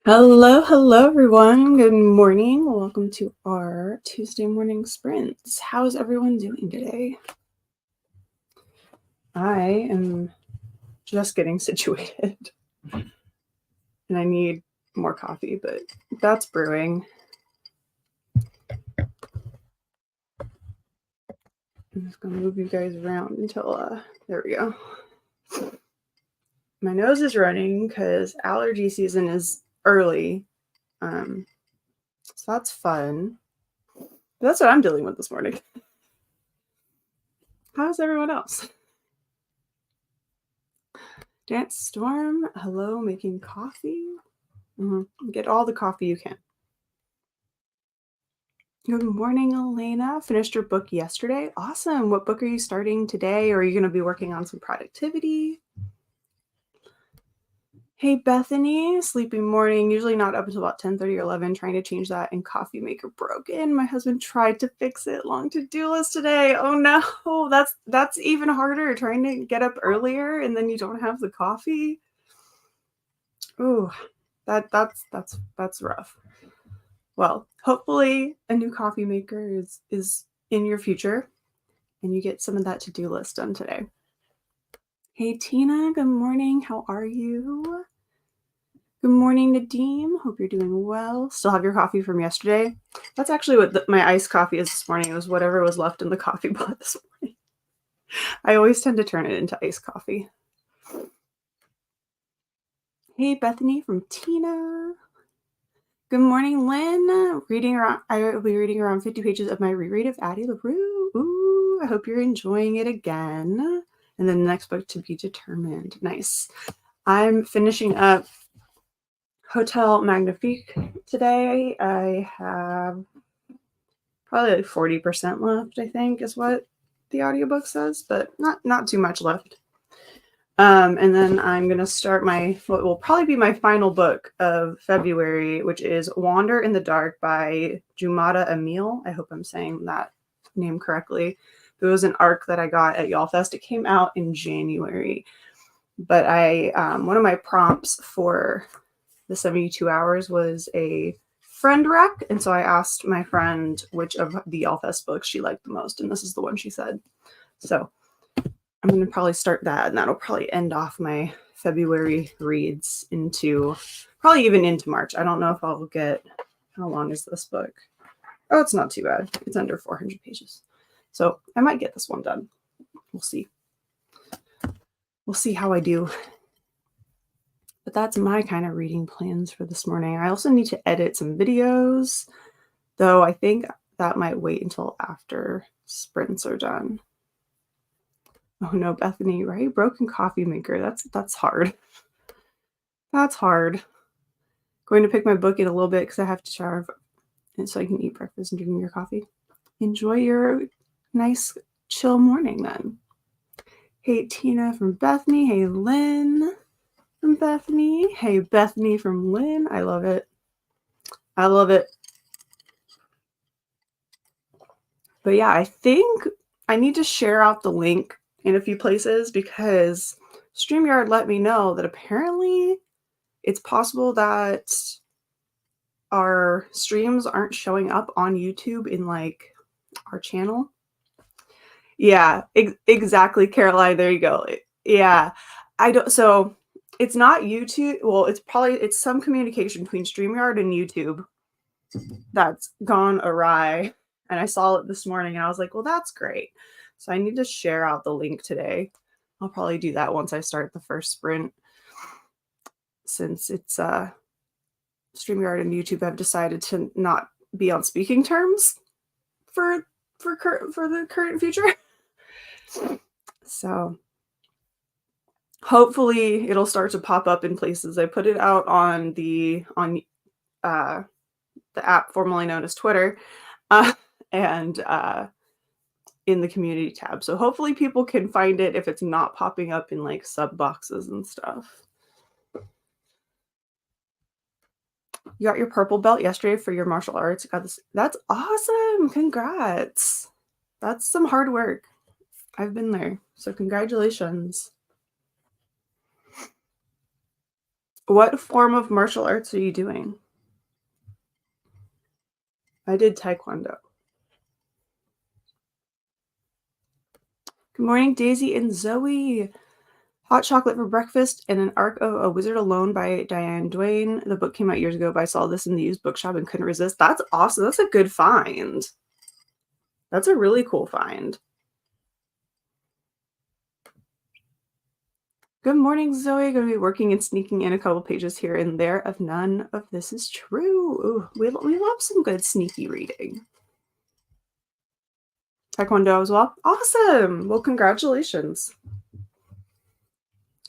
Hello, everyone. Good morning. Welcome to our Tuesday morning sprints. How's everyone doing today? I am just getting situated and I need more coffee, but that's brewing. I'm just going to move you guys around until, there we go. My nose is running because allergy season is early. So that's fun. But that's what I'm dealing with this morning. How's everyone else? Dance Storm, hello, making coffee. Get all the coffee you can. Good morning, Elena. Finished your book yesterday. Awesome. What book are you starting today? Or are you going to be working on some productivity? Hey, Bethany. Sleepy morning. Usually not up until about 10:30 or 11. Trying to change that, and coffee maker broken. My husband tried to fix it. Long to-do list today. Oh no, that's even harder. Trying to get up earlier and then you don't have the coffee. Ooh, that's rough. Well, hopefully a new coffee maker is in your future and you get some of that to-do list done today. Hey, Tina, good morning. How are you? Good morning, Nadeem. Hope you're doing well. Still have your coffee from yesterday? That's actually what my iced coffee is this morning. It was whatever was left in the coffee pot this morning. I always tend to turn it into iced coffee. Hey, Bethany from Tina. Good morning, Lynn. I will be reading around 50 pages of my reread of Addie LaRue. Ooh, I hope you're enjoying it again. And then the next book to be determined. Nice. I'm finishing up Hotel Magnifique today. I have probably like 40% left, I think, is what the audiobook says, but not too much left. And then I'm going to start what will probably be my final book of February, which is Wander in the Dark by Jumada Emil. I hope I'm saying that name correctly. It was an ARC that I got at Y'all Fest. It came out in January. But one of my prompts for the 72 hours was a friend rec. And so I asked my friend which of the Y'all Fest books she liked the most. And this is the one she said. So I'm going to probably start that, and that'll probably end off my February reads probably even into March. I don't know if I'll get, how long is this book? Oh, it's not too bad. It's under 400 pages. So I might get this one done. We'll see. We'll see how I do. But that's my kind of reading plans for this morning. I also need to edit some videos, though I think that might wait until after sprints are done. Oh no, Bethany, right? Broken coffee maker. That's hard. That's hard. Going to pick my book in a little bit because I have to shower and so I can eat breakfast and drink your coffee. Enjoy your nice chill morning then. Hey, Tina from Bethany. Hey, Lynn from Bethany. Hey, Bethany from Lynn. I love it. I love it. But yeah, I think I need to share out the link in a few places because StreamYard let me know that apparently it's possible that our streams aren't showing up on YouTube in like our channel. Yeah, exactly, Caroline. There you go. Yeah, so it's not YouTube. Well, it's some communication between StreamYard and YouTube that's gone awry. And I saw it this morning and I was like, well, that's great. So I need to share out the link today. I'll probably do that once I start the first sprint, since it's StreamYard and YouTube have decided to not be on speaking terms for the current future. So hopefully it'll start to pop up in places. I put it out on the app formerly known as Twitter, and in the community tab. So hopefully people can find it if it's not popping up in like sub boxes and stuff. You got your purple belt yesterday for your martial arts. Got this. That's awesome. Congrats. That's some hard work. I've been there. So congratulations. What form of martial arts are you doing? I did Taekwondo. Good morning, Daisy and Zoe. Hot Chocolate for Breakfast and An Arc of a Wizard Alone by Diane Duane. The book came out years ago, but I saw this in the used bookshop and couldn't resist. That's awesome. That's a good find. That's a really cool find. Good morning, Zoe. Going to be working and sneaking in a couple pages here and there of None of This Is True. Ooh, we love some good sneaky reading. Taekwondo as well. Awesome. Well, congratulations.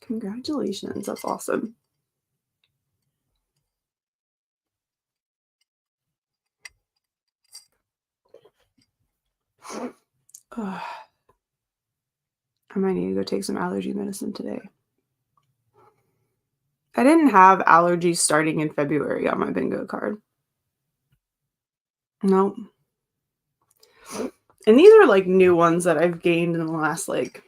Congratulations. That's awesome. I might need to go take some allergy medicine today. I didn't have allergies starting in February on my bingo card. Nope. And these are like new ones that I've gained in the last like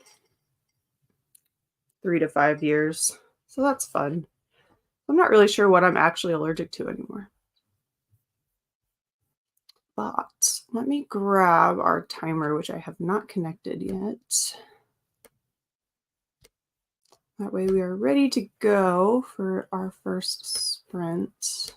3 to 5 years. So that's fun. I'm not really sure what I'm actually allergic to anymore. But let me grab our timer, which I have not connected yet. That way we are ready to go for our first sprint.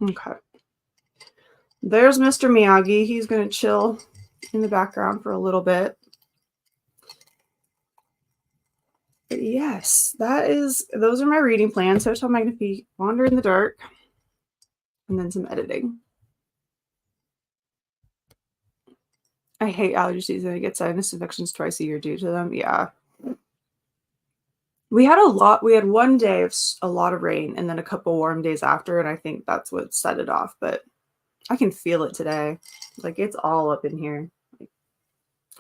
Okay. There's Mr. Miyagi. He's going to chill in the background for a little bit. But yes, those are my reading plans. Hotel Magnifique, Wander in the Dark, and then some editing. I hate allergy season. I get sinus infections twice a year due to them. Yeah. We had one day of a lot of rain and then a couple warm days after, and I think that's what set it off. But I can feel it today. Like, it's all up in here. Like,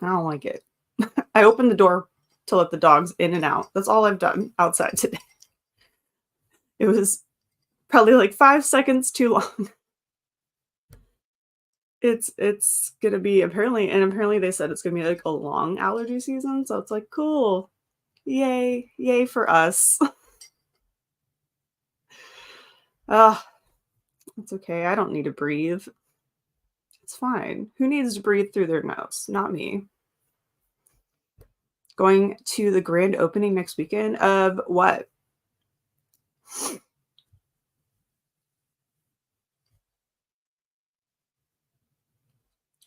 I don't like it. I opened the door to let the dogs in and out. That's all I've done outside today. It was probably like 5 seconds too long. It's gonna be apparently they said it's gonna be like a long allergy season, so it's like cool. Yay for us. It's okay. I don't need to breathe. It's fine. Who needs to breathe through their nose? Not me. Going to the grand opening next weekend of what?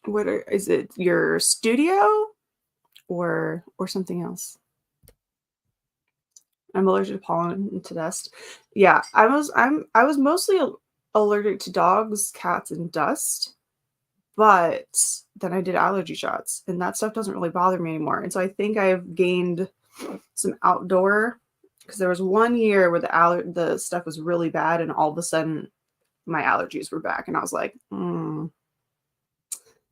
Is it your studio or something else? I'm allergic to pollen and to dust. Yeah, I was mostly allergic to dogs, cats, and dust. But then I did allergy shots, and that stuff doesn't really bother me anymore. And so I think I've gained some outdoor, because there was one year where the stuff was really bad, and all of a sudden my allergies were back, and I was like,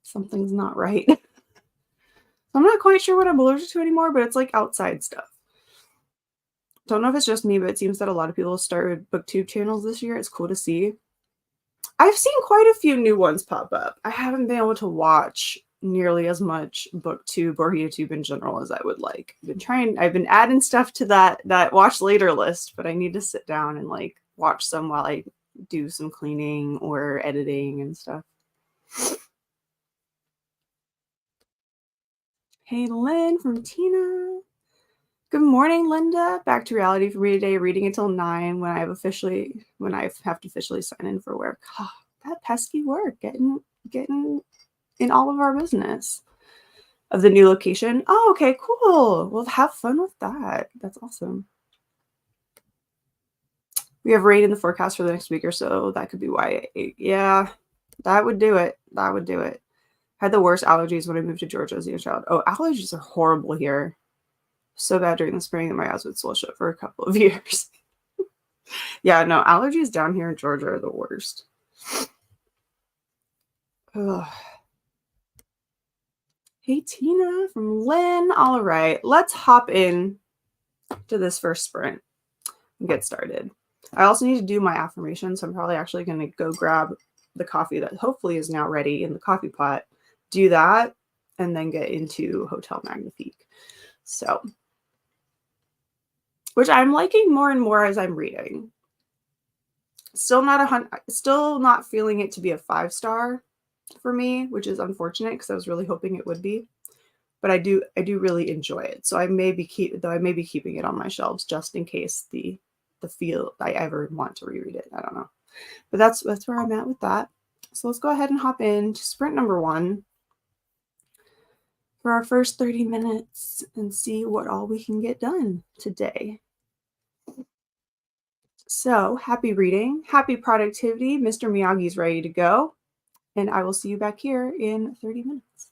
something's not right. I'm not quite sure what I'm allergic to anymore, but it's like outside stuff. Don't know if it's just me, but it seems that a lot of people started booktube channels this year. It's cool to see. I've seen quite a few new ones pop up. I haven't been able to watch nearly as much booktube or YouTube in general as I would like. I've been adding stuff to that watch later list, but I need to sit down and like watch some while I do some cleaning or editing and stuff. Hey, Lynn from Tina. Good morning, Linda. Back to reality for me today, reading until 9 when I have to officially sign in for work. Oh, that pesky work, getting in all of our business of the new location. Oh, okay, cool. Well, have fun with that. That's awesome. We have rain in the forecast for the next week or so. That could be why. Yeah, that would do it. That would do it. Had the worst allergies when I moved to Georgia as a young child. Oh, allergies are horrible here. So bad during the spring that my eyes would swell shut for a couple of years. Yeah, no, allergies down here in Georgia are the worst. Ugh. Hey, Tina from Lynn. All right, let's hop in to this first sprint and get started. I also need to do my affirmations, so I'm probably actually going to go grab the coffee that hopefully is now ready in the coffee pot, do that, and then get into Hotel Magnifique. So, which I'm liking more and more as I'm reading. Still not feeling it to be a 5-star for me, which is unfortunate because I was really hoping it would be. But I do really enjoy it. So I may be keeping it on my shelves just in case the feel I ever want to reread it. I don't know. But that's where I'm at with that. So let's go ahead and hop into sprint number 1 for our first 30 minutes and see what all we can get done today. So happy reading, happy productivity. Mr. Miyagi's ready to go. And I will see you back here in 30 minutes.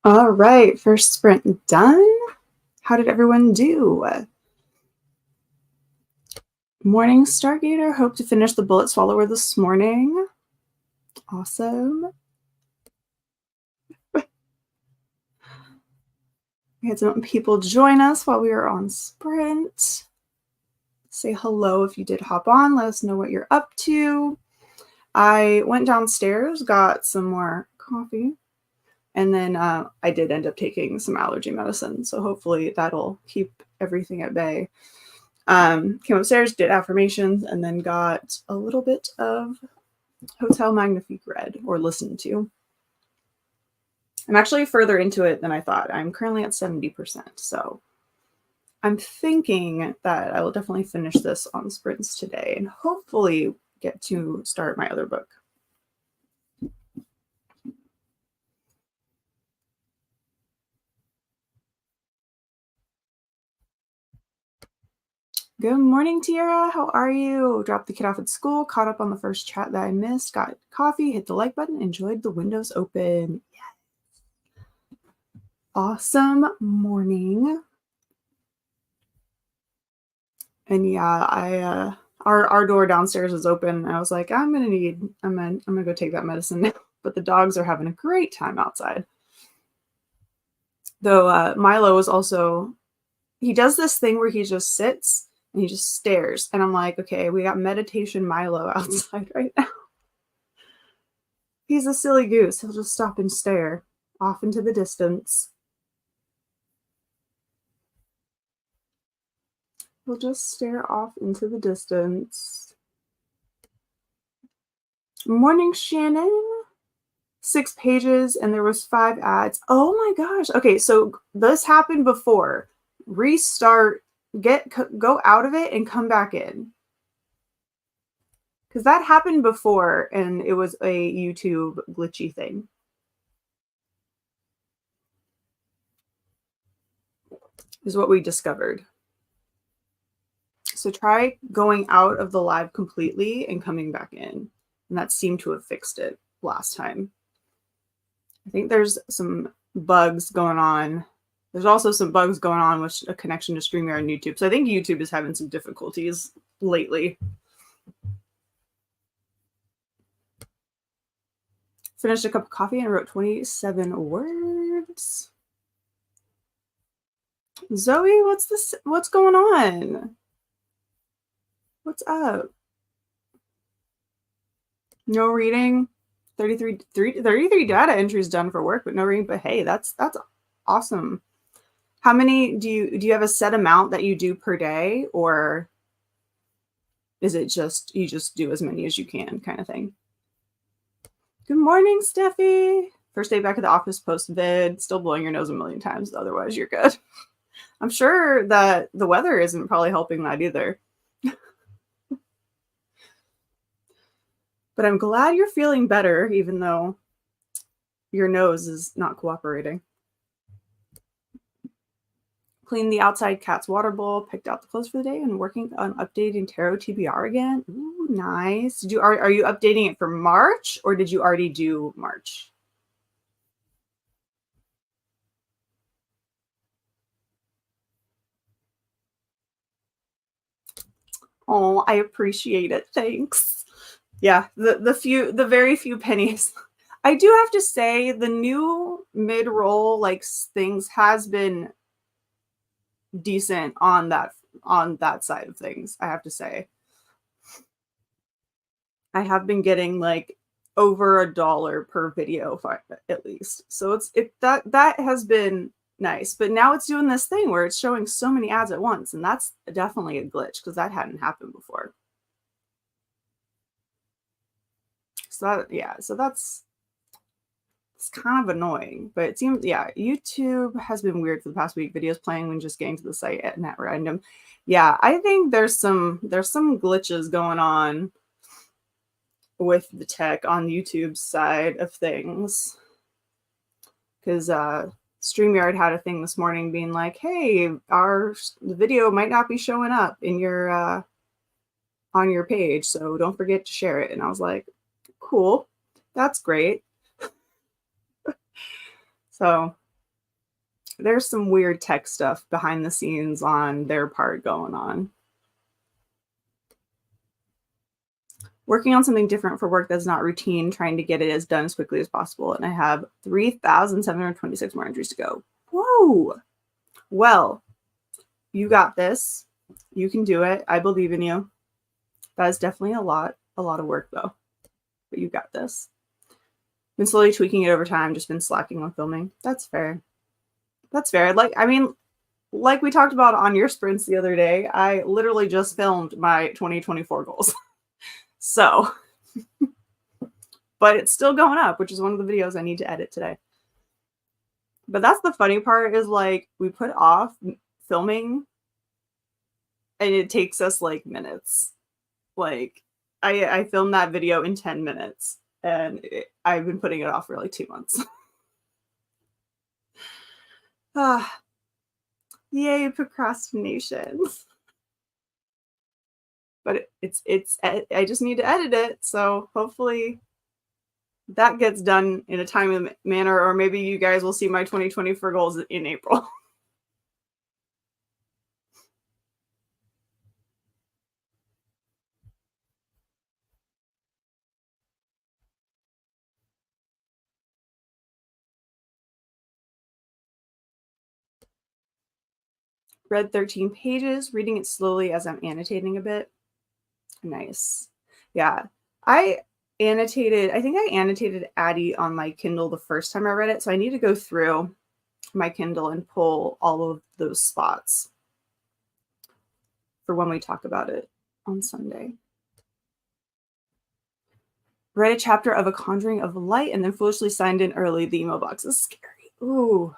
All right, first sprint done. How did everyone do? Morning, Stargator. Hope to finish the bullet swallower this morning. Awesome. We had some people join us while we were on sprint. Say hello if you did hop on. Let us know what you're up to. I went downstairs, got some more coffee, and then I did end up taking some allergy medicine. So hopefully that'll keep everything at bay. Came upstairs, did affirmations, and then got a little bit of Hotel Magnifique read or listened to. I'm actually further into it than I thought. I'm currently at 70%. So I'm thinking that I will definitely finish this on sprints today and hopefully get to start my other book. Good morning, Tiara. How are you? Dropped the kid off at school, caught up on the first chat that I missed, got coffee, hit the like button, enjoyed the windows open. Yes. Awesome morning. And yeah, our door downstairs is open. I was like, I'm gonna go take that medicine now. But the dogs are having a great time outside. Though Milo is also, he does this thing where he just sits and he just stares. And I'm like, okay, we got meditation Milo outside right now. He's a silly goose. He'll just stop and stare off into the distance. He'll just stare off into the distance. Morning, Shannon. 6 pages and there was 5 ads. Oh my gosh. Okay, so this happened before. Restart, go out of it and come back in. Because that happened before and it was a YouTube glitchy thing. Is what we discovered. So try going out of the live completely and coming back in. And that seemed to have fixed it last time. I think there's some bugs going on. There's also some bugs going on with a connection to StreamYard and YouTube. So I think YouTube is having some difficulties lately. Finished a cup of coffee and wrote 27 words. Zoe, what's going on? What's up? No reading. 33 data entries done for work, but no reading. But hey, that's awesome. How many do you have a set amount that you do per day, or is it just you just do as many as you can kind of thing? Good morning, Steffi. First day back at the office post vid. Still blowing your nose a million times. Otherwise, you're good. I'm sure that the weather isn't probably helping that either. But I'm glad you're feeling better, even though your nose is not cooperating. Cleaned the outside cat's water bowl, picked out the clothes for the day, and working on updating Tarot TBR again. Ooh, nice. Are you updating it for March, or did you already do March? Oh, I appreciate it. Thanks. Yeah, the very few pennies. I do have to say the new mid-roll like things has been decent on that side of things, I have to say. I have been getting like over $1 per video at least. So that has been nice. But now it's doing this thing where it's showing so many ads at once, and that's definitely a glitch because that hadn't happened before. So that's it's kind of annoying, but it seems, yeah, YouTube has been weird for the past week. Videos playing when just getting to the site at random. Yeah, I think there's some glitches going on with the tech on YouTube's side of things. Because StreamYard had a thing this morning being like, hey, the video might not be showing up in your on your page, so don't forget to share it. And I was like, cool, that's great. So There's some weird tech stuff behind the scenes on their part going on. Working on something different for work that's not routine, trying to get it as done as quickly as possible. And I have 3,726 more entries to go. Whoa. Well, you got this. You can do it. I believe in you. That is definitely a lot of work though. But you got this. Been slowly tweaking it over time, just been slacking on filming. That's fair. That's fair. Like we talked about on your sprints the other day, I literally just filmed my 2024 goals. So, but it's still going up, which is one of the videos I need to edit today. But that's the funny part is like we put off filming and it takes us like minutes. Like I filmed that video in 10 minutes and I've been putting it off for like 2 months. Yay, procrastination. But I just need to edit it. So hopefully that gets done in a timely manner, or maybe you guys will see my 2024 goals in April. Read 13 pages, reading it slowly as I'm annotating a bit. Nice. Yeah. I think I annotated Addie on my Kindle the first time I read it. So I need to go through my Kindle and pull all of those spots for when we talk about it on Sunday. Read a chapter of A Conjuring of Light and then foolishly signed in early. The email box is scary. Ooh.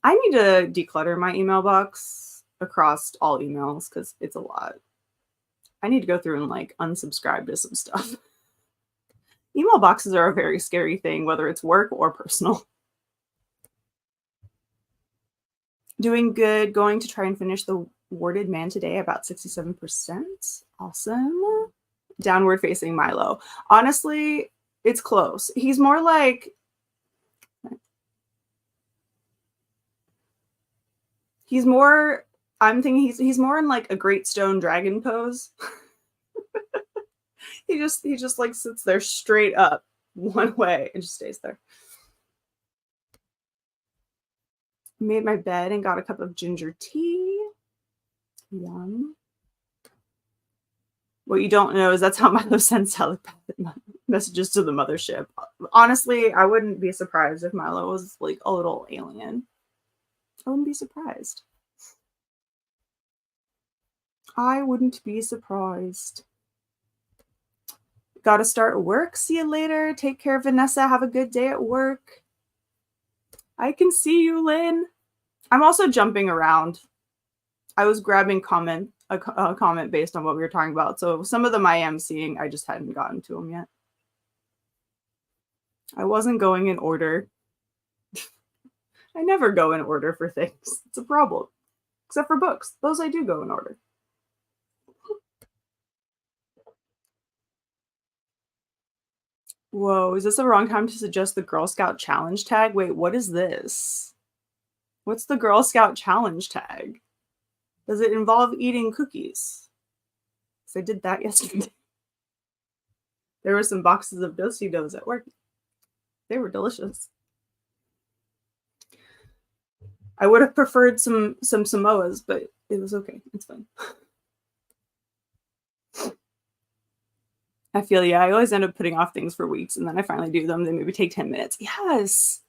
I need to declutter my email box across all emails because it's a lot. I need to go through and like unsubscribe to some stuff. Email boxes are a very scary thing, whether it's work or personal. Doing good. Going to try and finish The Warded Man today, about 67%. Awesome. Downward Facing Milo. Honestly, it's close. He's more like... I'm thinking he's more in like a Great Stone Dragon pose. he just like sits there straight up one way and just stays there. Made my bed and got a cup of ginger tea. Yum. What you don't know is that's how Milo sends telepathic messages to the mothership. Honestly, I wouldn't be surprised if Milo was like a little alien. I wouldn't be surprised. I wouldn't be surprised. Gotta start work. See you later. Take care, Vanessa. Have a good day at work. I can see you, Lynn. I'm also jumping around. I was grabbing a comment based on what we were talking about. So some of them I am seeing. I just hadn't gotten to them yet. I wasn't going in order. I never go in order for things. It's a problem. Except for books. Those I do go in order. Whoa, is this the wrong time to suggest the Girl Scout challenge tag? Wait, what is this? What's the Girl Scout challenge tag? Does it involve eating cookies? Because I did that yesterday. There were some boxes of Dosey Doughs at work. They were delicious. I would have preferred some Samoas, but it was okay. It's fine. I feel, yeah, I always end up putting off things for weeks and then I finally do them. They maybe take 10 minutes. Yes.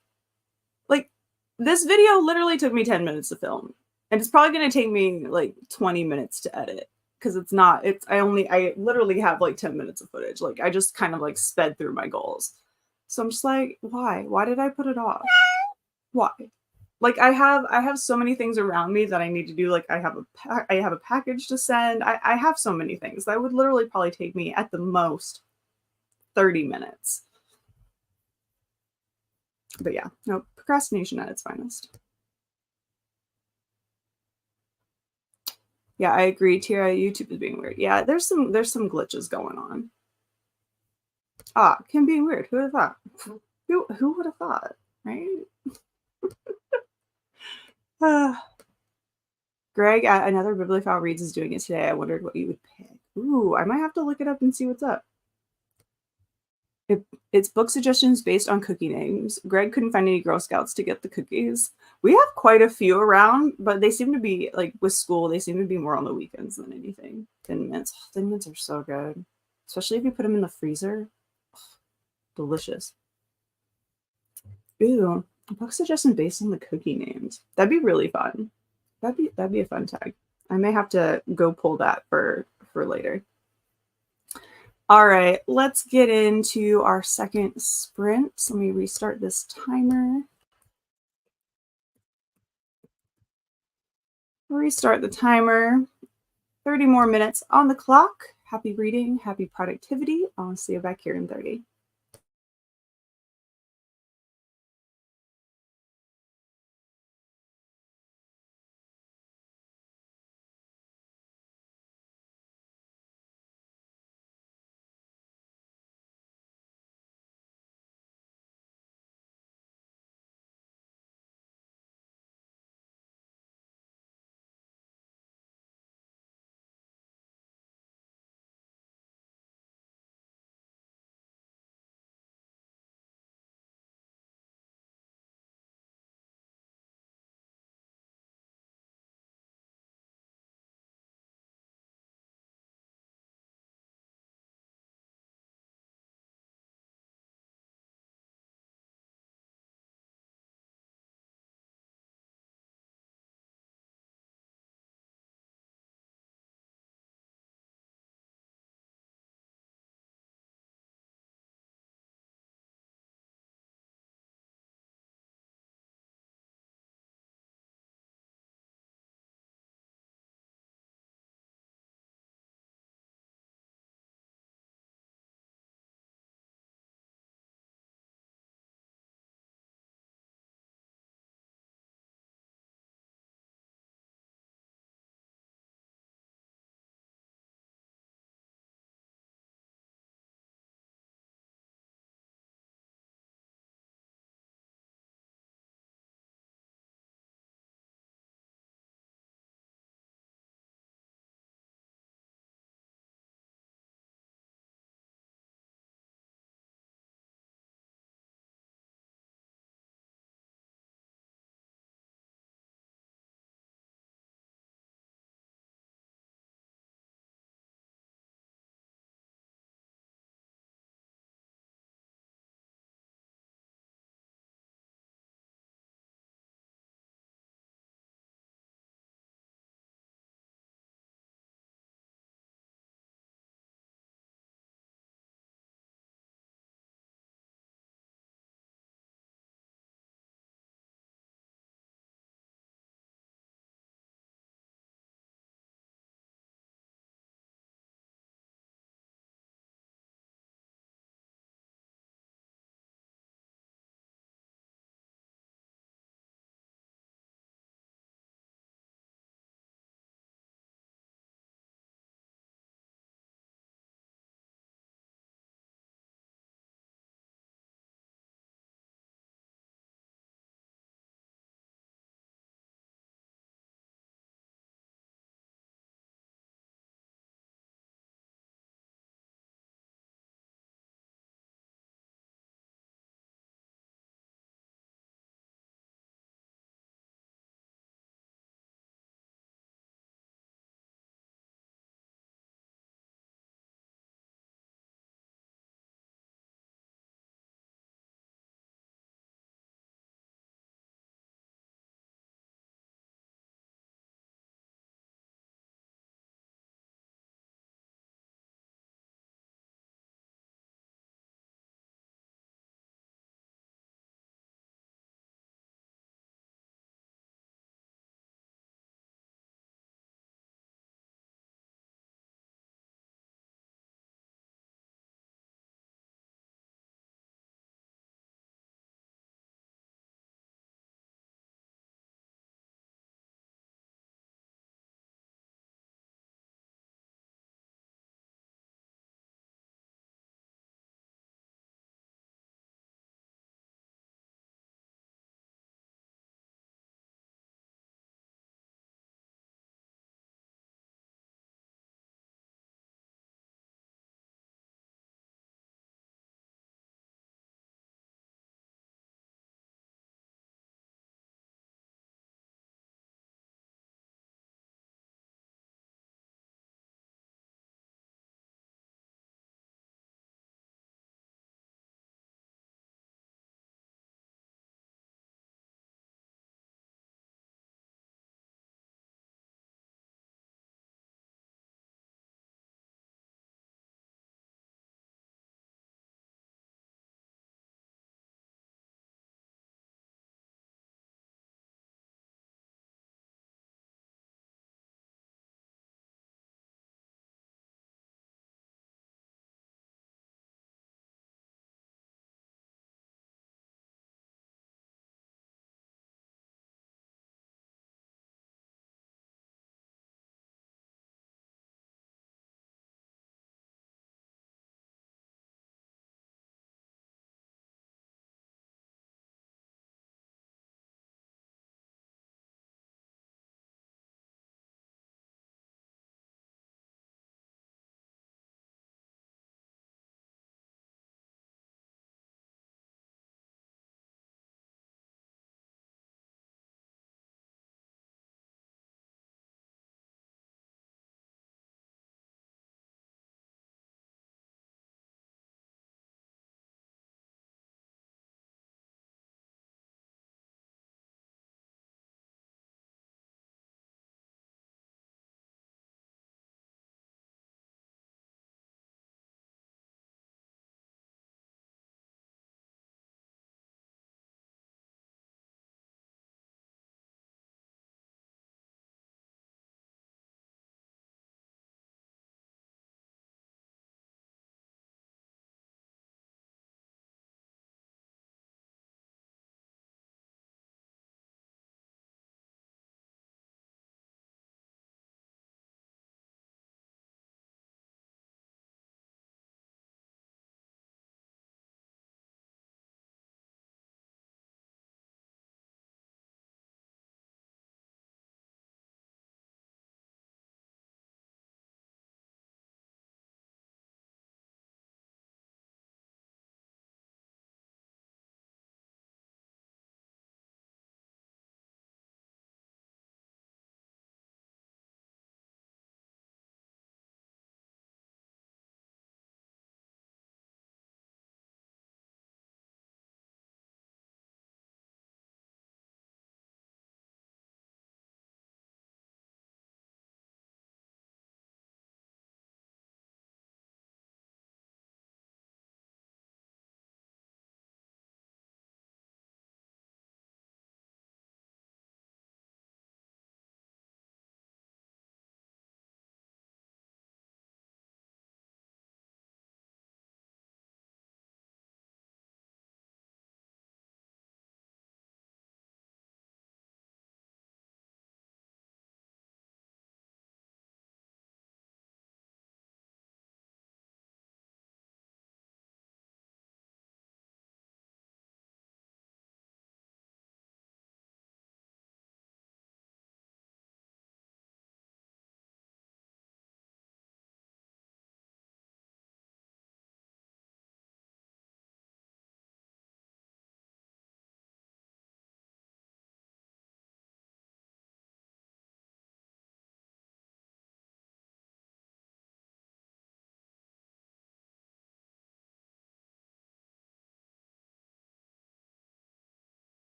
Like this video literally took me 10 minutes to film and it's probably going to take me like 20 minutes to edit because I literally have like 10 minutes of footage. Like I just kind of like sped through my goals. So I'm just like, why did I put it off? Why? Like I have so many things around me that I need to do. Like I have a package to send. I have so many things that would literally probably take me at the most 30 minutes. But yeah, no, procrastination at its finest. Yeah, I agree, Tira. YouTube is being weird. Yeah, there's some glitches going on. Kim being weird. Who would have thought? Who would have thought, right? Greg at Another Bibliophile Reads is doing it today. I wondered what you would pick. Ooh, I might have to look it up and see what's up. It's book suggestions based on cookie names. Greg couldn't find any Girl Scouts to get the cookies. We have quite a few around, but they seem to be, like, with school, they seem to be more on the weekends than anything. Thin Mints. Oh, Thin Mints are so good. Especially if you put them in the freezer. Oh, delicious. Ooh, book suggestions based on the cookie names. That'd be really fun. That'd be a fun tag. I may have to go pull that for later. All right, let's get into our second sprint. Let me restart this timer. Restart the timer. 30 more minutes on the clock. Happy reading, happy productivity. I'll see you back here in 30.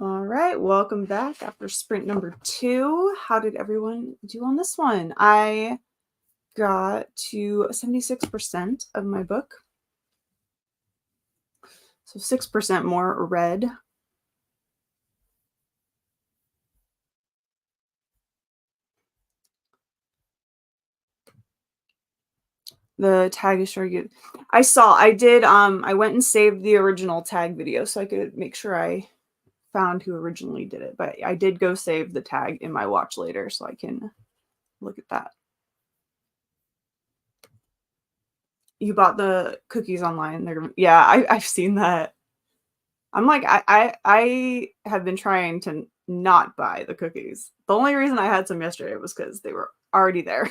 All right, welcome back after sprint number 2. How did everyone do on this one? I got to 76% of my book. So 6% more read. The tag is showing you. I went and saved the original tag video so I could make sure I found who originally did it. But I did go save the tag in my watch later so I can look at that. You bought the cookies online. I've seen that. I'm like, I have been trying to not buy the cookies. The only reason I had some yesterday was because they were already there.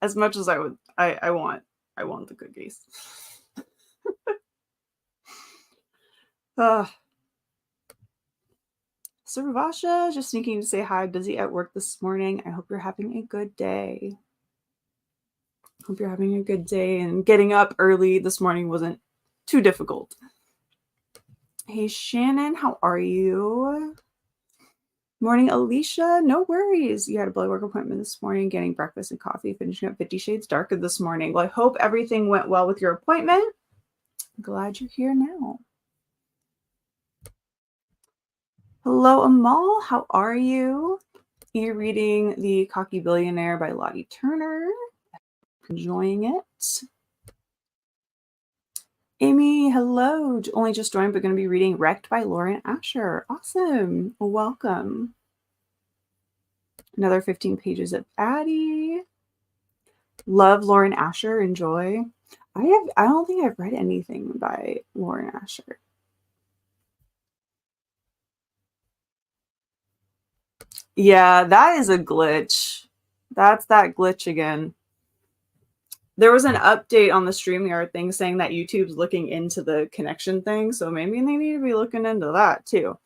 As much as I want the cookies. Sarvasha, just sneaking to say hi. Busy at work this morning. I hope you're having a good day. Hope you're having a good day, and getting up early this morning wasn't too difficult. Hey, Shannon, how are you? Morning, Alicia. No worries. You had a blood work appointment this morning, getting breakfast and coffee, finishing up 50 Shades Darker this morning. Well, I hope everything went well with your appointment. I'm glad you're here now. Hello, Amal. How are you? You're reading The Cocky Billionaire by Lottie Turner. Enjoying it. Amy, hello. Only just joined, but going to be reading Wrecked by Lauren Asher. Awesome. Welcome. Another 15 pages of Addie. Love Lauren Asher. Enjoy. I don't think I've read anything by Lauren Asher. Yeah, that is a glitch. That's that glitch again. There was an update on the StreamYard thing saying that YouTube's looking into the connection thing, so maybe they need to be looking into that too.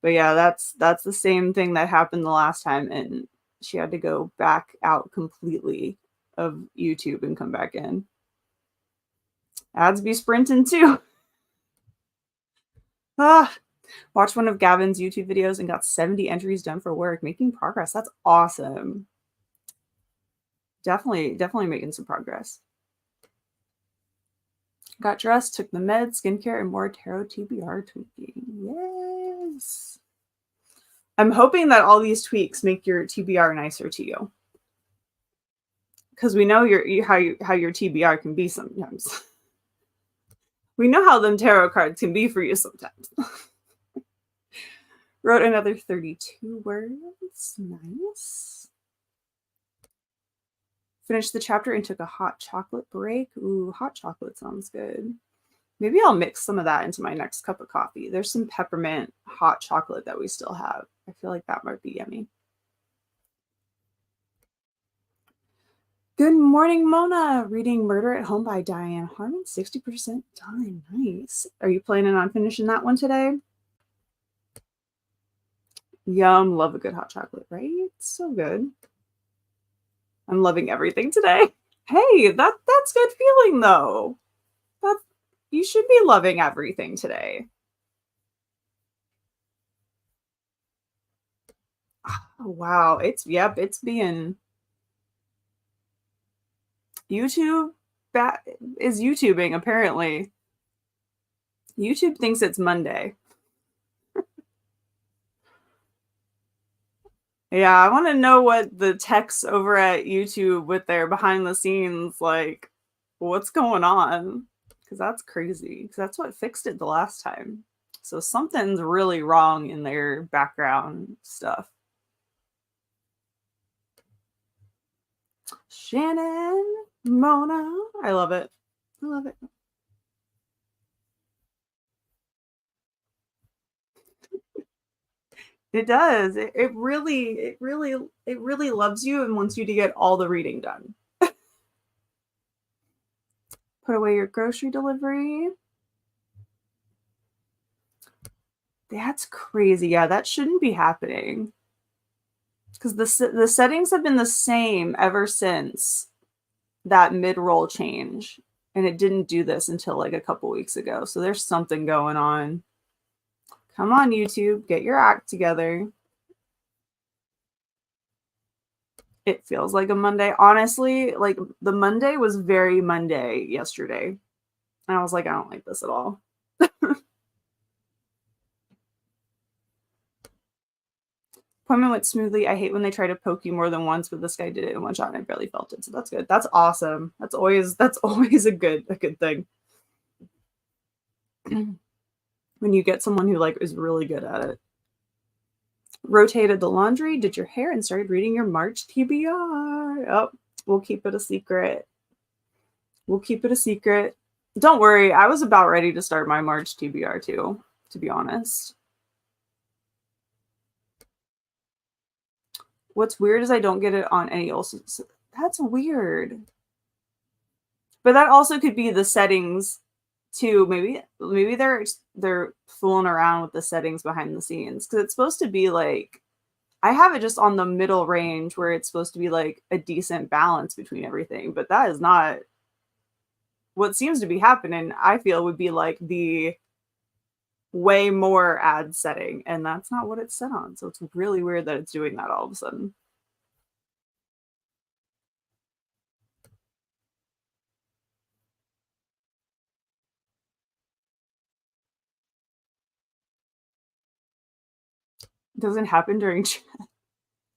But yeah, that's the same thing that happened the last time, and she had to go back out completely of YouTube and come back in. Ads be sprinting too. Watched one of Gavin's YouTube videos and got 70 entries done for work, making progress. That's awesome. Definitely making some progress. Got dressed, took the meds, skincare, and more tarot TBR tweaking. Yes. I'm hoping that all these tweaks make your TBR nicer to you. Because we know how your TBR can be sometimes. We know how them tarot cards can be for you sometimes. Wrote another 32 words. Nice. Finished the chapter and took a hot chocolate break. Ooh, hot chocolate sounds good. Maybe I'll mix some of that into my next cup of coffee. There's some peppermint hot chocolate that we still have. I feel like that might be yummy. Good morning, Mona. Reading Murder at Home by Diane Harmon. 60% done. Nice. Are you planning on finishing that one today? Yum. Love a good hot chocolate, right? So good. I'm loving everything today. Hey, that's good feeling though. You should be loving everything today. Oh, wow. It's being YouTube is YouTubing apparently. YouTube thinks it's Monday. Yeah, I want to know what the techs over at YouTube with their behind the scenes, like, what's going on? Because that's crazy. Because that's what fixed it the last time. So something's really wrong in their background stuff. Shannon, Mona, I love it. I love it. It does. It really loves you and wants you to get all the reading done. Put away your grocery delivery. That's crazy. Yeah, that shouldn't be happening. Because the settings have been the same ever since that mid-roll change. And it didn't do this until like a couple weeks ago. So there's something going on. Come on, YouTube, get your act together. It feels like a Monday. Honestly, like the Monday was very Monday yesterday. And I was like, I don't like this at all. Appointment went smoothly. I hate when they try to poke you more than once, but this guy did it in one shot and I barely felt it. So that's good. That's awesome. That's always a good thing. When you get someone who like is really good at it. Rotated the laundry, did your hair, and started reading your March TBR. Oh, we'll keep it a secret. We'll keep it a secret. Don't worry, I was about ready to start my March TBR too, to be honest. What's weird is I don't get it on any also. That's weird. But that also could be the settings too. Maybe they're fooling around with the settings behind the scenes because it's supposed to be like I have it just on the middle range where it's supposed to be like a decent balance between everything, but that is not what seems to be happening. I feel would be like the way more ad setting, and that's not what it's set on. So it's really weird that it's doing that all of a sudden. It doesn't happen during chat.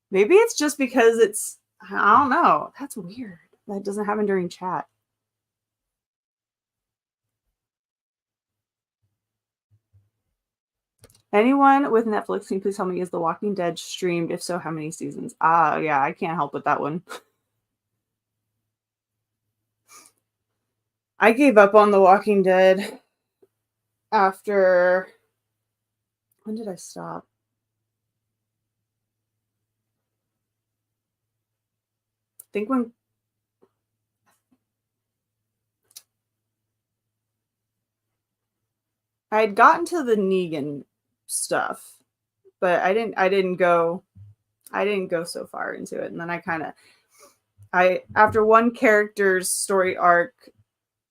Maybe it's just because it's I don't know. That's weird. That doesn't happen during chat. Anyone with Netflix, can you please tell me, is The Walking Dead streamed? If so, how many seasons? Yeah, I can't help with that one. I gave up on The Walking Dead after. When did I stop? I think when. I had gotten to the Negan stuff, but I didn't go so far into it. And then after one character's story arc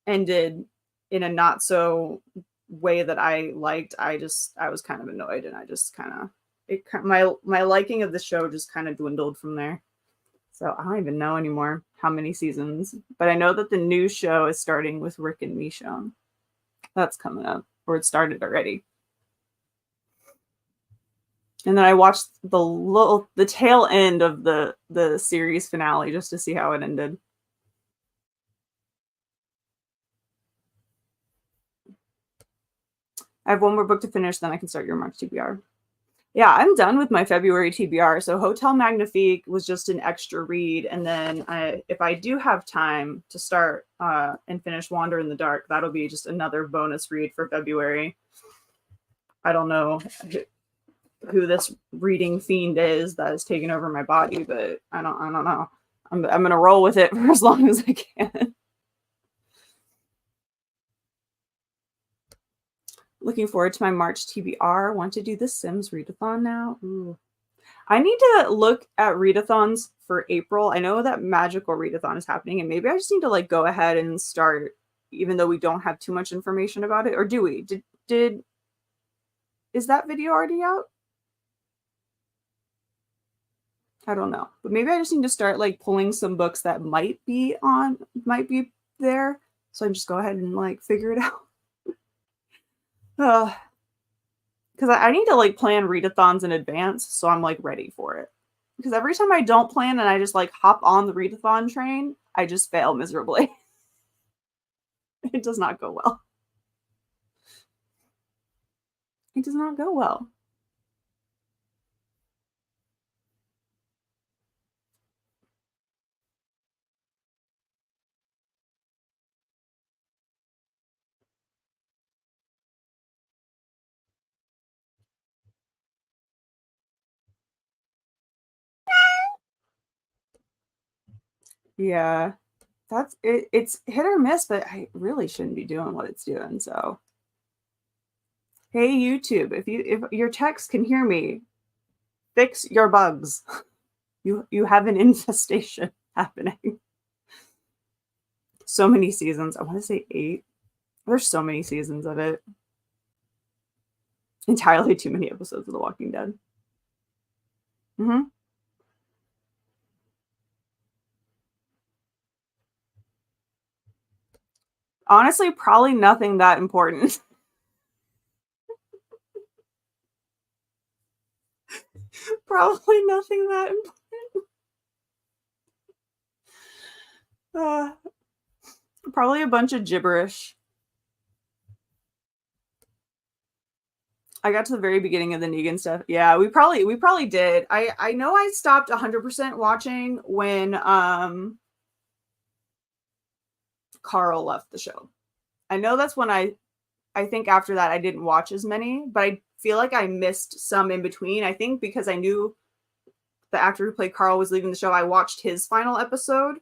ended in a not so way that I liked, I was kind of annoyed, and I just my liking of the show just kind of dwindled from there. So I don't even know anymore how many seasons, but I know that the new show is starting with Rick and Michonne. That's coming up, or it started already. And then I watched the tail end of the series finale just to see how it ended. I have one more book to finish, then I can start your March TBR. Yeah, I'm done with my February TBR. So Hotel Magnifique was just an extra read. And then if I do have time to start and finish Wander in the Dark, that'll be just another bonus read for February. I don't know who this reading fiend is that is taking over my body, but I don't know. I'm gonna roll with it for as long as I can. Looking forward to my March TBR. Want to do the Sims readathon now? Ooh. I need to look at readathons for April. I know that Magical readathon is happening, and maybe I just need to like go ahead and start, even though we don't have too much information about it. Or do we? Is that video already out? I don't know, but maybe I just need to start like pulling some books that might be there. So I just go ahead and like figure it out. Because I need to like plan readathons in advance, so I'm like ready for it. Because every time I don't plan and I just like hop on the readathon train, I just fail miserably. It does not go well. It does not go well. Yeah, that's it. It's hit or miss, but I really shouldn't be doing what it's doing. So, hey YouTube, if your text can hear me, fix your bugs. You have an infestation happening. So many seasons. I want to say 8. There's so many seasons of it. Entirely too many episodes of The Walking Dead. Honestly, probably nothing that important. Probably nothing that important. Uh, Probably a bunch of gibberish. I got to the very beginning of the Negan stuff. Yeah, we probably did. I know I stopped 100% watching when Carl left the show. I know that's when I think after that I didn't watch as many, but I feel like I missed some in between. I think because I knew the actor who played Carl was leaving the show, I watched his final episode,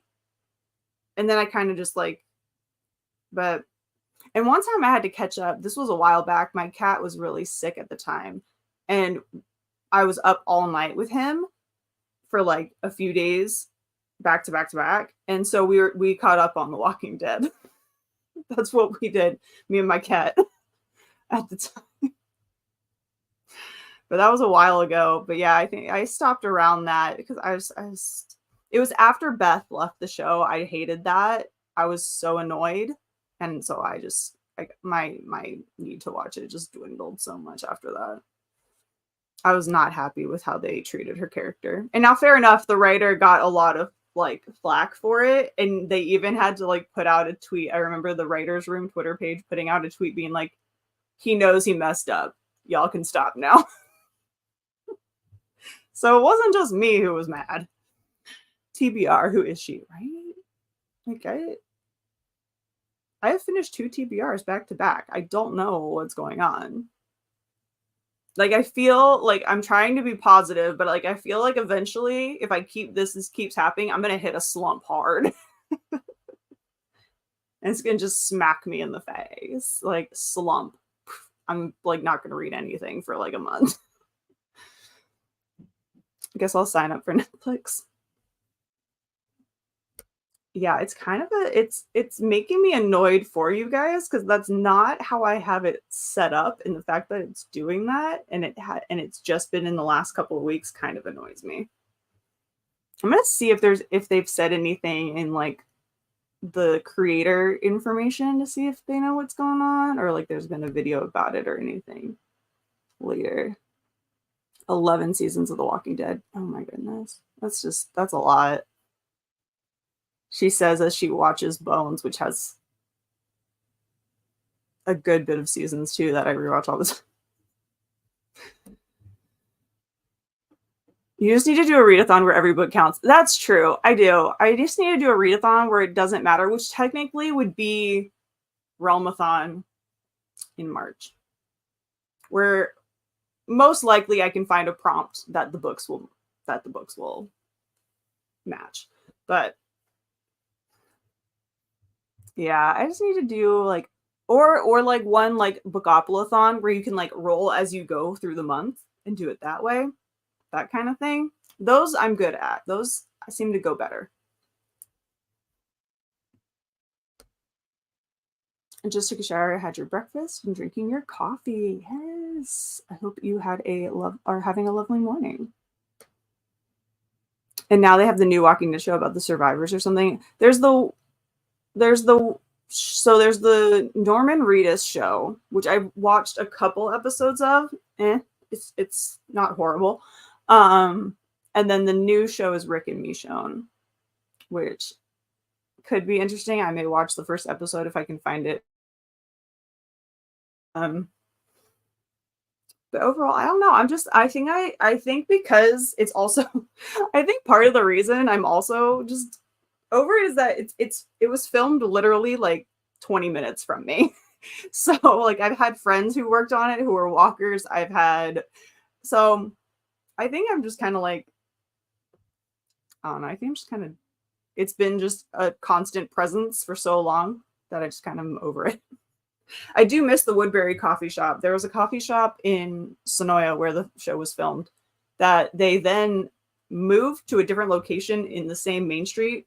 and then I kind of just like, but and one time I had to catch up. This was a while back. My cat was really sick at the time, and I was up all night with him for like a few days, back to back to back, and so we caught up on The Walking Dead. That's what we did, me and my cat, at the time. But that was a while ago. But yeah, I think I stopped around that because it was after Beth left the show. I hated that. I was so annoyed. And so I just like my need to watch it just dwindled so much after that. I was not happy with how they treated her character. And now fair enough, the writer got a lot of like flack for it, and they even had to like put out a tweet. I remember the writers room Twitter page putting out a tweet being like, he knows he messed up. Y'all can stop now. So it wasn't just me who was mad. TBR, who is she, right? Like I have finished 2 TBRs back to back. I don't know what's going on. Like I feel like I'm trying to be positive, but like I feel like eventually if I keep this keeps happening, I'm gonna hit a slump hard. And it's gonna just smack me in the face. Like slump. I'm like not gonna read anything for like a month. I guess I'll sign up for Netflix. Yeah, it's kind of it's making me annoyed for you guys because that's not how I have it set up, and the fact that it's doing that and it's just been in the last couple of weeks kind of annoys me. I'm gonna see if they've said anything in like the creator information to see if they know what's going on, or like there's been a video about it or anything later. 11 seasons of The Walking Dead. Oh my goodness. That's a lot. She says as she watches Bones, which has a good bit of seasons too that I rewatch all the time. You just need to do a readathon where every book counts. That's true. I do. I just need to do a readathon where it doesn't matter, which technically would be Realmathon in March, where most likely I can find a prompt that the books will match. But yeah, I just need to do like or like one like Bookopoly-thon where you can like roll as you go through the month and do it that way. That kind of thing. Those I'm good at. Those I seem to go better. And just took a shower, had your breakfast, and drinking your coffee. Yes. I hope you had are having a lovely morning. And now they have the new Walking Dead show about the survivors or something. There's the Norman Reedus show, which I've watched a couple episodes of. It's not horrible. And then the new show is Rick and Michonne, which could be interesting. I may watch the first episode if I can find it. But overall, I don't know. I think because it's also I think part of the reason I'm also just over it is that it was filmed literally like 20 minutes from me. So like I've had friends who worked on it who were walkers. So I think I'm just kind of like, I don't know. I think I'm just kind of, it's been just a constant presence for so long that I just kind of am over it. I do miss the Woodbury coffee shop. There was a coffee shop in Sonoya where the show was filmed that they then moved to a different location in the same main street,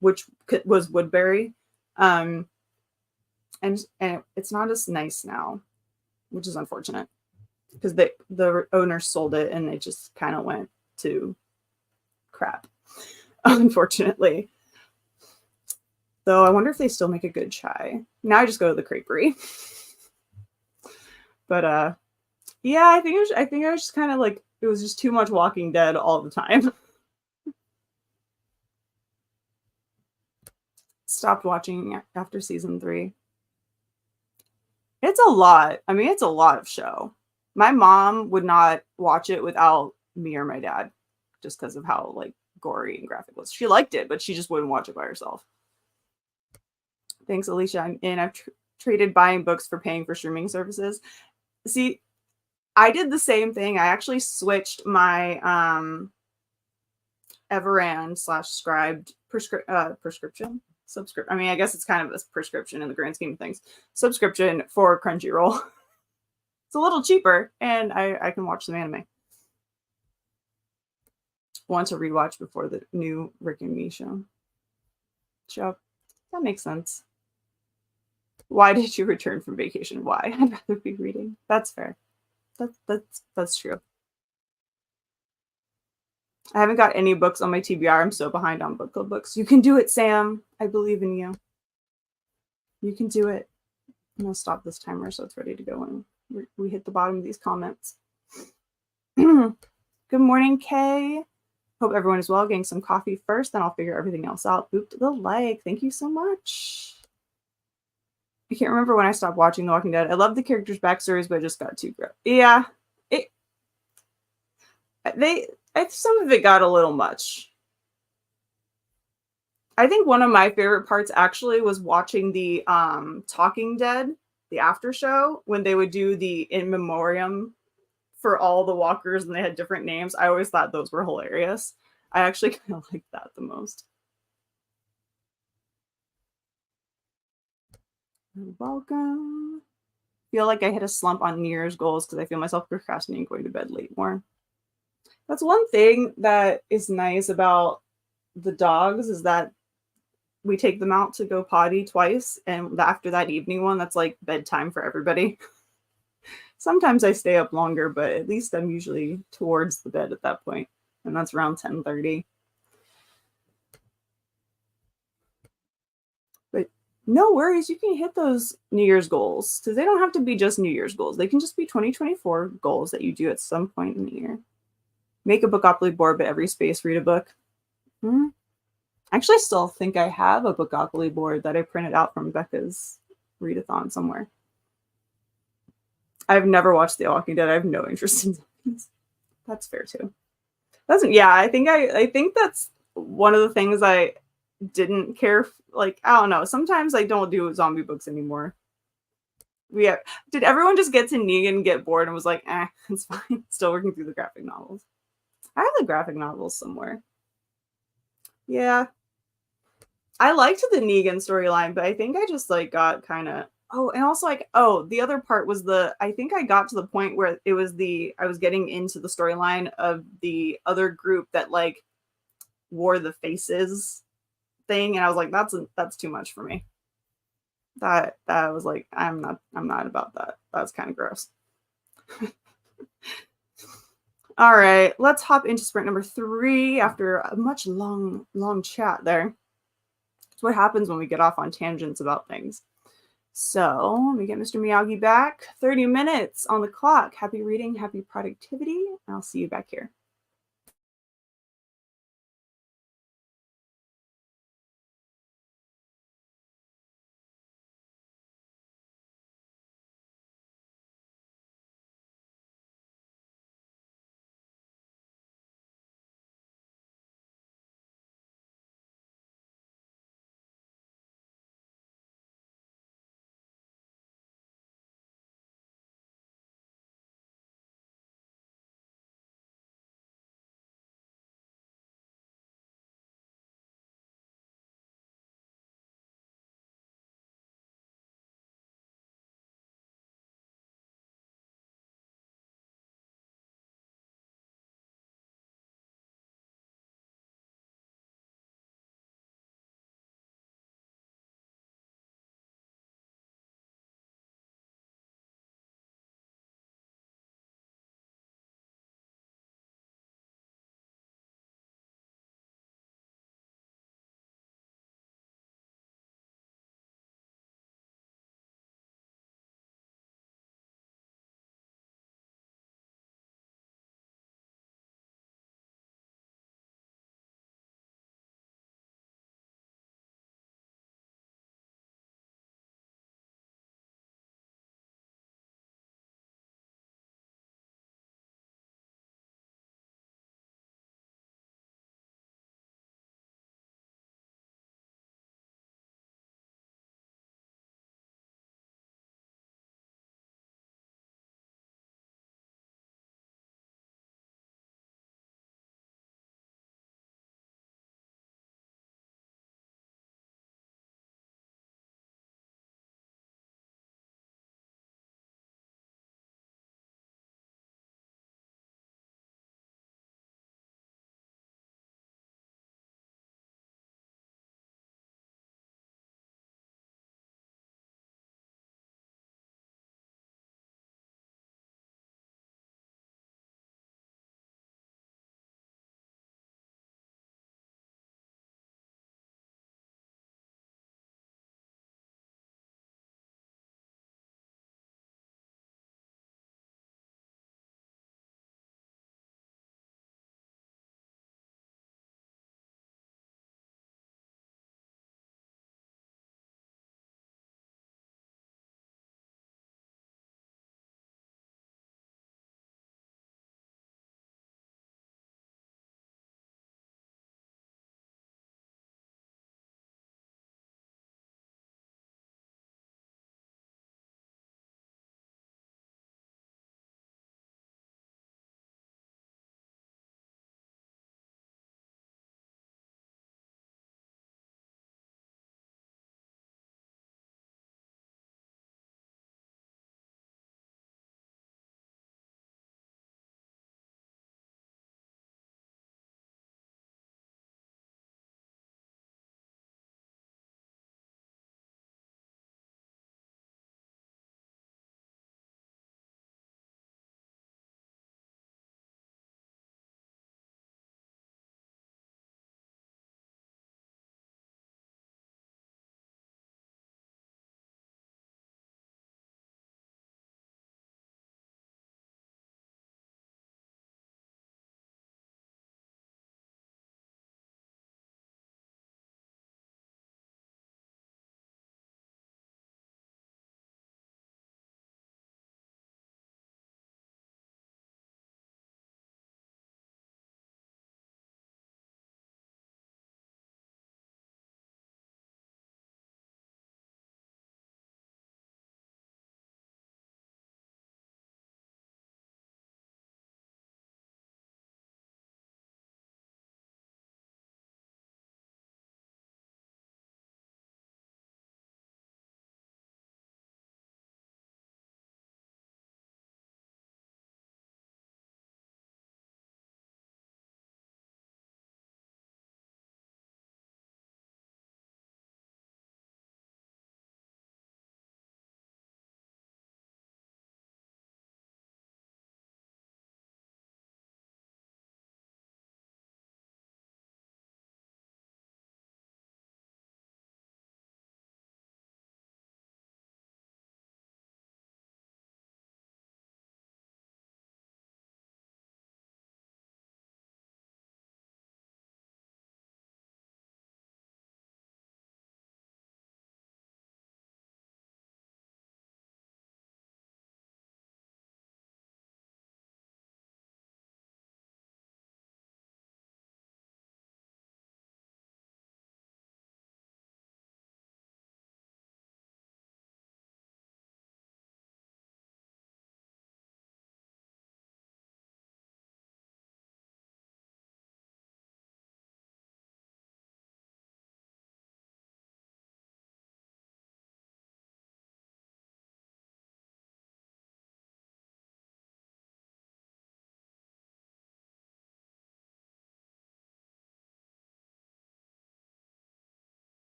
which was Woodbury. And it's not as nice now, which is unfortunate. because the owner sold it and it just kind of went to crap, unfortunately. Though I wonder if they still make a good chai. Now I just go to the creperie. But yeah, I think I was just kind of like, it was just too much Walking Dead all the time. Stopped watching after season 3. It's a lot. I mean, it's a lot of show. My mom would not watch it without me or my dad, just because of how like gory and graphic it was. She liked it, but she just wouldn't watch it by herself. Thanks, Alicia. I'm in. I've traded buying books for paying for streaming services. See, I did the same thing. I actually switched my Everand / Scribed prescription subscription. I mean, I guess it's kind of a prescription in the grand scheme of things. Subscription for Crunchyroll. It's a little cheaper, and I can watch some anime. Want to rewatch before the new Rick and Me show. That makes sense. Why did you return from vacation? Why? I'd rather be reading. That's fair. That's true. I haven't got any books on my TBR. I'm so behind on book club books. You can do it, Sam. I believe in you. You can do it. I'm gonna stop this timer so it's ready to go when we hit the bottom of these comments. Good morning, Kay. Hope everyone is well. Getting some coffee first, then I'll figure everything else out. Boop the like. Thank you so much. I can't remember when I stopped watching The Walking Dead. I love the characters' backstories, but it just got too gross. Yeah, some of it got a little much. I think one of my favorite parts actually was watching the Talking Dead, the after show, when they would do the in memoriam for all the walkers and they had different names. I always thought those were hilarious. I actually kind of like that the most. You're welcome. Feel like I hit a slump on New Year's goals because I feel myself procrastinating going to bed late more. That's one thing that is nice about the dogs is that we take them out to go potty twice, and after that evening one, that's like bedtime for everybody. Sometimes I stay up longer, but at least I'm usually towards the bed at that point, and that's around 10:30. But no worries, you can hit those New Year's goals because they don't have to be just New Year's goals. They can just be 2024 goals that you do at some point in the year. Make a Bookopoly board, but every space read a book. I actually still think I have a Bookopoly board that I printed out from Becca's readathon somewhere. I've never watched The Walking Dead. I have no interest in zombies. That's fair too. I think that's one of the things I didn't care. Like, I don't know. Sometimes I don't do zombie books anymore. Did everyone just get to Negan and get bored and was like, it's fine. Still working through the graphic novels. I have the graphic novels somewhere. Yeah. I liked the Negan storyline, but I think I just like got kind of and also like the other part was I think I got to the point where it was I was getting into the storyline of the other group that like wore the faces thing, and I was like, that's too much for me. That was like, I'm not about that. That's kind of gross. All right, let's hop into sprint number 3 after a much long chat there. It's what happens when we get off on tangents about things. So let me get Mr. Miyagi back. 30 minutes on the clock. Happy reading, happy productivity. I'll see you back here.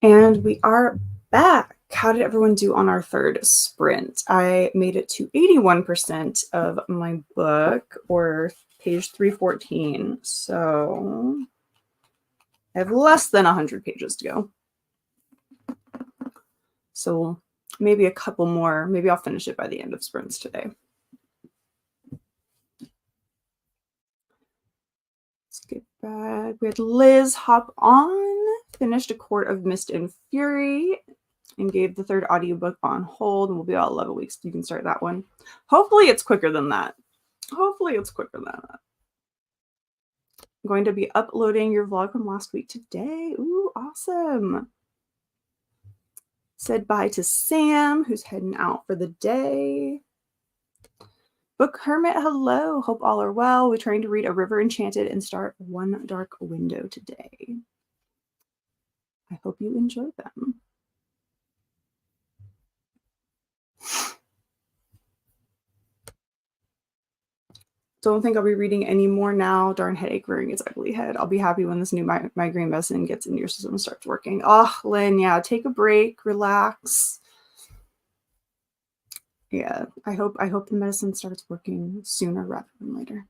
And we are back. How did everyone do on our third sprint? I made it to 81% of my book, or page 314. So I have less than 100 pages to go. So maybe a couple more. Maybe I'll finish it by the end of sprints today. Let's get back. We had Liz hop on, finished A Court of Mist and Fury, and gave the third audiobook on hold, and we'll be about 11 weeks. You can start that one. Hopefully it's quicker than that. Hopefully it's quicker than that. I'm going to be uploading your vlog from last week today. Ooh, awesome. Said bye to Sam, who's heading out for the day. Book Hermit, hello. Hope all are well. We're trying to read A River Enchanted and start One Dark Window today. I hope you enjoy them. Don't think I'll be reading any more now. Darn headache rearing its ugly head. I'll be happy when this new migraine medicine gets into your system and starts working. Oh, Lynn, yeah, take a break, relax. Yeah, I hope the medicine starts working sooner rather than later.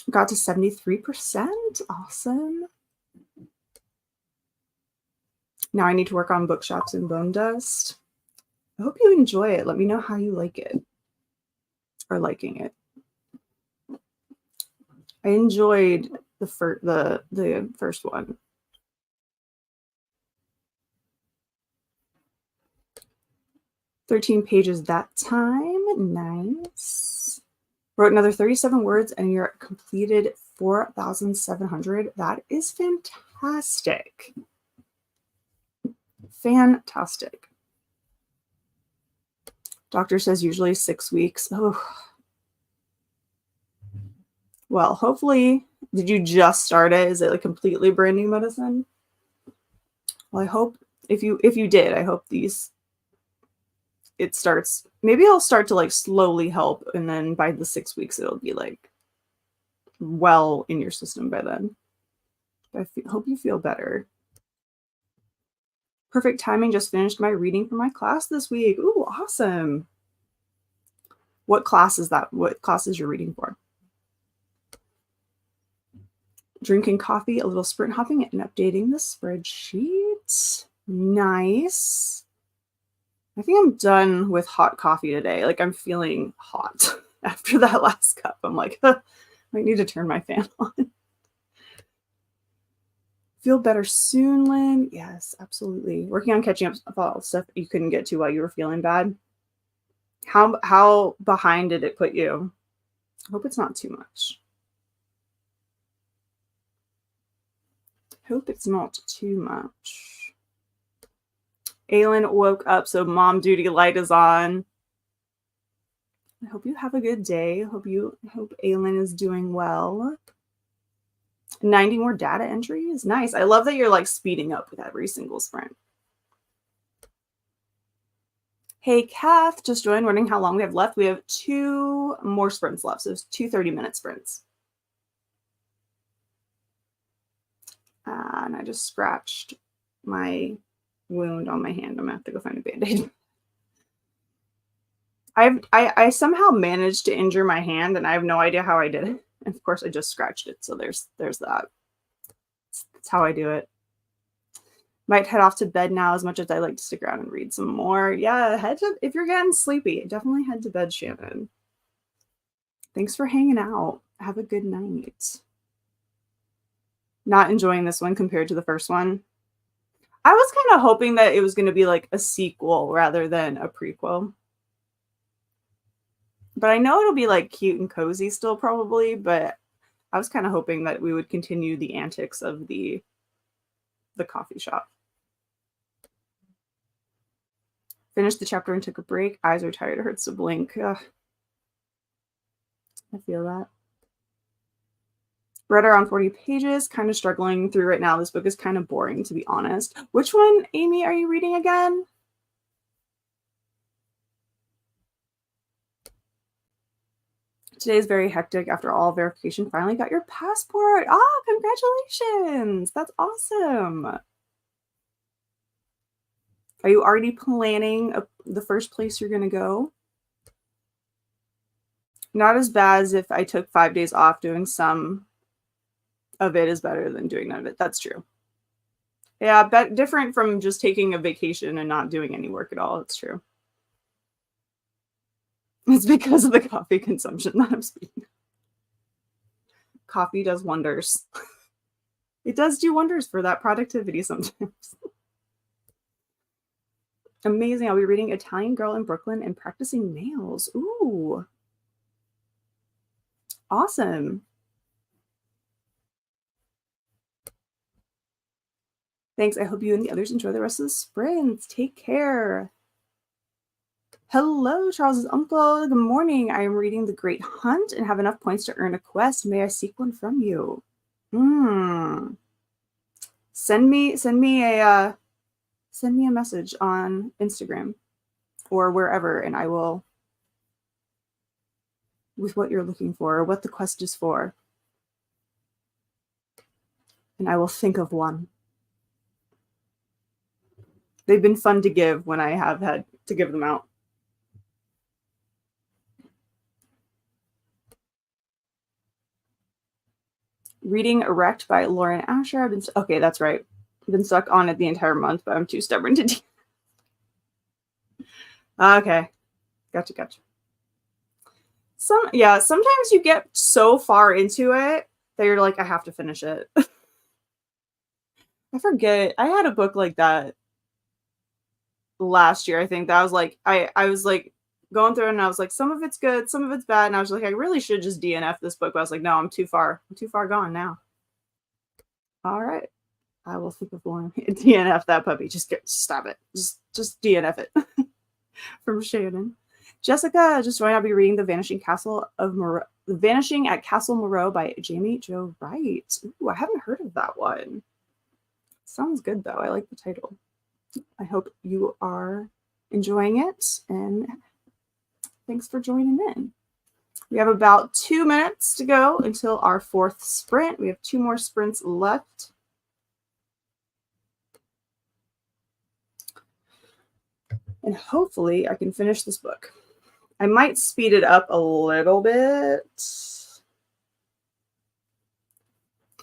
Got to 73%. Awesome. Now I need to work on Bookshops and Bone Dust. I hope you enjoy it. Let me know how you like it. Or liking it. I enjoyed the first one. "13 pages that time. Nice. Wrote another 37 words and you're completed 4,700. That is fantastic. Fantastic. Doctor says usually 6 weeks. Oh. Well, hopefully, did you just start it? Is it like completely brand new medicine? Well, I hope if you did, I hope it starts. Maybe it'll start to like slowly help, and then by the 6 weeks, it'll be like well in your system by then. I hope you feel better. Perfect timing. Just finished my reading for my class this week. Ooh, awesome. What class is that? What class is you're reading for? Drinking coffee, a little sprint hopping, and updating the spreadsheet. Nice. I think I'm done with hot coffee today. Like, I'm feeling hot after that last cup. I'm like, I might need to turn my fan on. Feel better soon, Lynn? Yes, absolutely. Working on catching up with all the stuff you couldn't get to while you were feeling bad. How behind did it put you? I hope it's not too much. Hope it's not too much. Aylin woke up, so mom duty light is on. I hope you have a good day. Hope Aylin is doing well. 90 more data entries. Nice. I love that you're like speeding up with every single sprint. Hey, Kath, just joined, wondering how long we have left. We have 2 more sprints left, so it's 2 30-minute sprints. And I just scratched my wound on my hand. I'm gonna have to go find a Band-Aid. I somehow managed to injure my hand, and I have no idea how I did it. And of course, I just scratched it. So there's that. That's how I do it. Might head off to bed now, as much as I like to stick around and read some more. Yeah, if you're getting sleepy, definitely head to bed, Shannon. Thanks for hanging out. Have a good night. Not enjoying this one compared to the first one. I was kind of hoping that it was going to be like a sequel rather than a prequel. But I know it'll be like cute and cozy still probably, but I was kind of hoping that we would continue the antics of the coffee shop. Finished the chapter and took a break. Eyes are tired. It hurts to blink. Ugh. I feel that. Read around 40 pages. Kind of struggling through right now. This book is kind of boring, to be honest. Which one, Amy, are you reading again? Today is very hectic after all verification. Finally got your passport. Oh, congratulations. That's awesome. Are you already planning the first place you're going to go? Not as bad as if I took 5 days off. Doing some of it is better than doing none of it. That's true. Yeah, but different from just taking a vacation and not doing any work at all. It's true. It's because of the coffee consumption that I'm speaking. Coffee does wonders. It does do wonders for that productivity sometimes. Amazing. I'll be reading Italian Girl in Brooklyn and practicing nails. Ooh. Awesome. Thanks. I hope you and the others enjoy the rest of the sprints. Take care. Hello, Charles's uncle. Good morning. I am reading The Great Hunt and have enough points to earn a quest. May I seek one from you? Send me a message on Instagram or wherever, and I will, with what you're looking for or what the quest is for, and I will think of one. They've been fun to give when I have had to give them out. Reading Erect by Lauren Asher. Okay, that's right. I've been stuck on it the entire month, but I'm too stubborn to do. Okay. Gotcha. Sometimes you get so far into it that you're like, I have to finish it. I forget. I had a book like that last year, I think. That I was like, I was like going through it and I was like, some of it's good, some of it's bad. And I was like, I really should just DNF this book. But I was like, no, I'm too far gone now. All right. I will think of one. DNF that puppy. Stop it. Just DNF it. From Shannon. Jessica just joined. I'll be reading The Vanishing at Castle Moreau by Jamie Jo Wright. Ooh, I haven't heard of that one. Sounds good though. I like the title. I hope you are enjoying it, and thanks for joining in. We have about 2 minutes to go until our 4th sprint. We have 2 more sprints left. And hopefully I can finish this book. I might speed it up a little bit.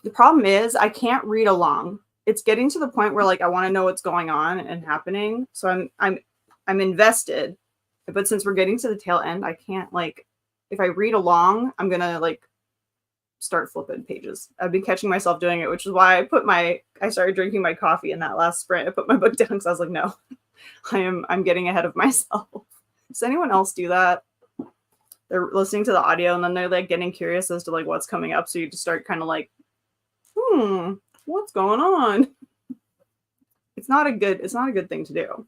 The problem is I can't read along. It's getting to the point where like I want to know what's going on and happening. So I'm invested. But since we're getting to the tail end, I can't, like, if I read along, I'm going to like start flipping pages. I've been catching myself doing it, which is why I started drinking my coffee in that last sprint. I put my book down because I was like, no, I'm getting ahead of myself. Does anyone else do that? They're listening to the audio and then they're like getting curious as to like what's coming up. So you just start kind of like, what's going on? It's not a good thing to do.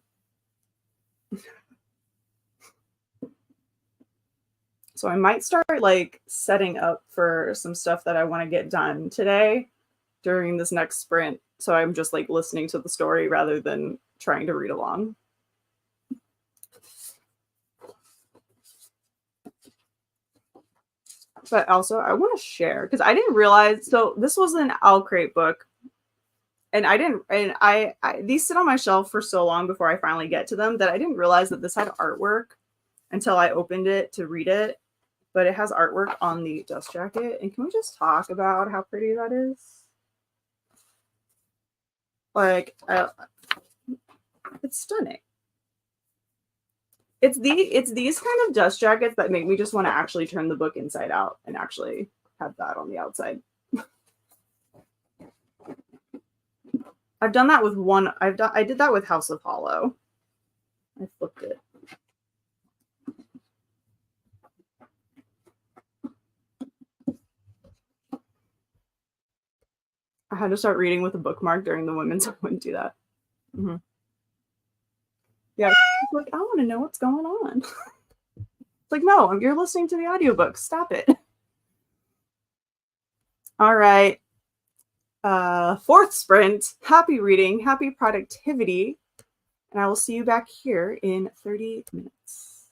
So I might start like setting up for some stuff that I want to get done today during this next sprint. So I'm just like listening to the story rather than trying to read along. But also I want to share because I didn't realize, so this was an Owl Crate book. And I these sit on my shelf for so long before I finally get to them that I didn't realize that this had artwork until I opened it to read it. But it has artwork on the dust jacket. And can we just talk about how pretty that is? Like, it's stunning. It's these kind of dust jackets that make me just want to actually turn the book inside out and actually have that on the outside. I've done that with one. I did that with House of Hollow. I flipped it. I had to start reading with a bookmark during the women's. I wouldn't do that. Mm-hmm. Yeah, like I want to know what's going on. It's like, no, you're listening to the audiobook. Stop it. All right. 4th sprint. Happy reading, happy productivity, and I will see you back here in 30 minutes.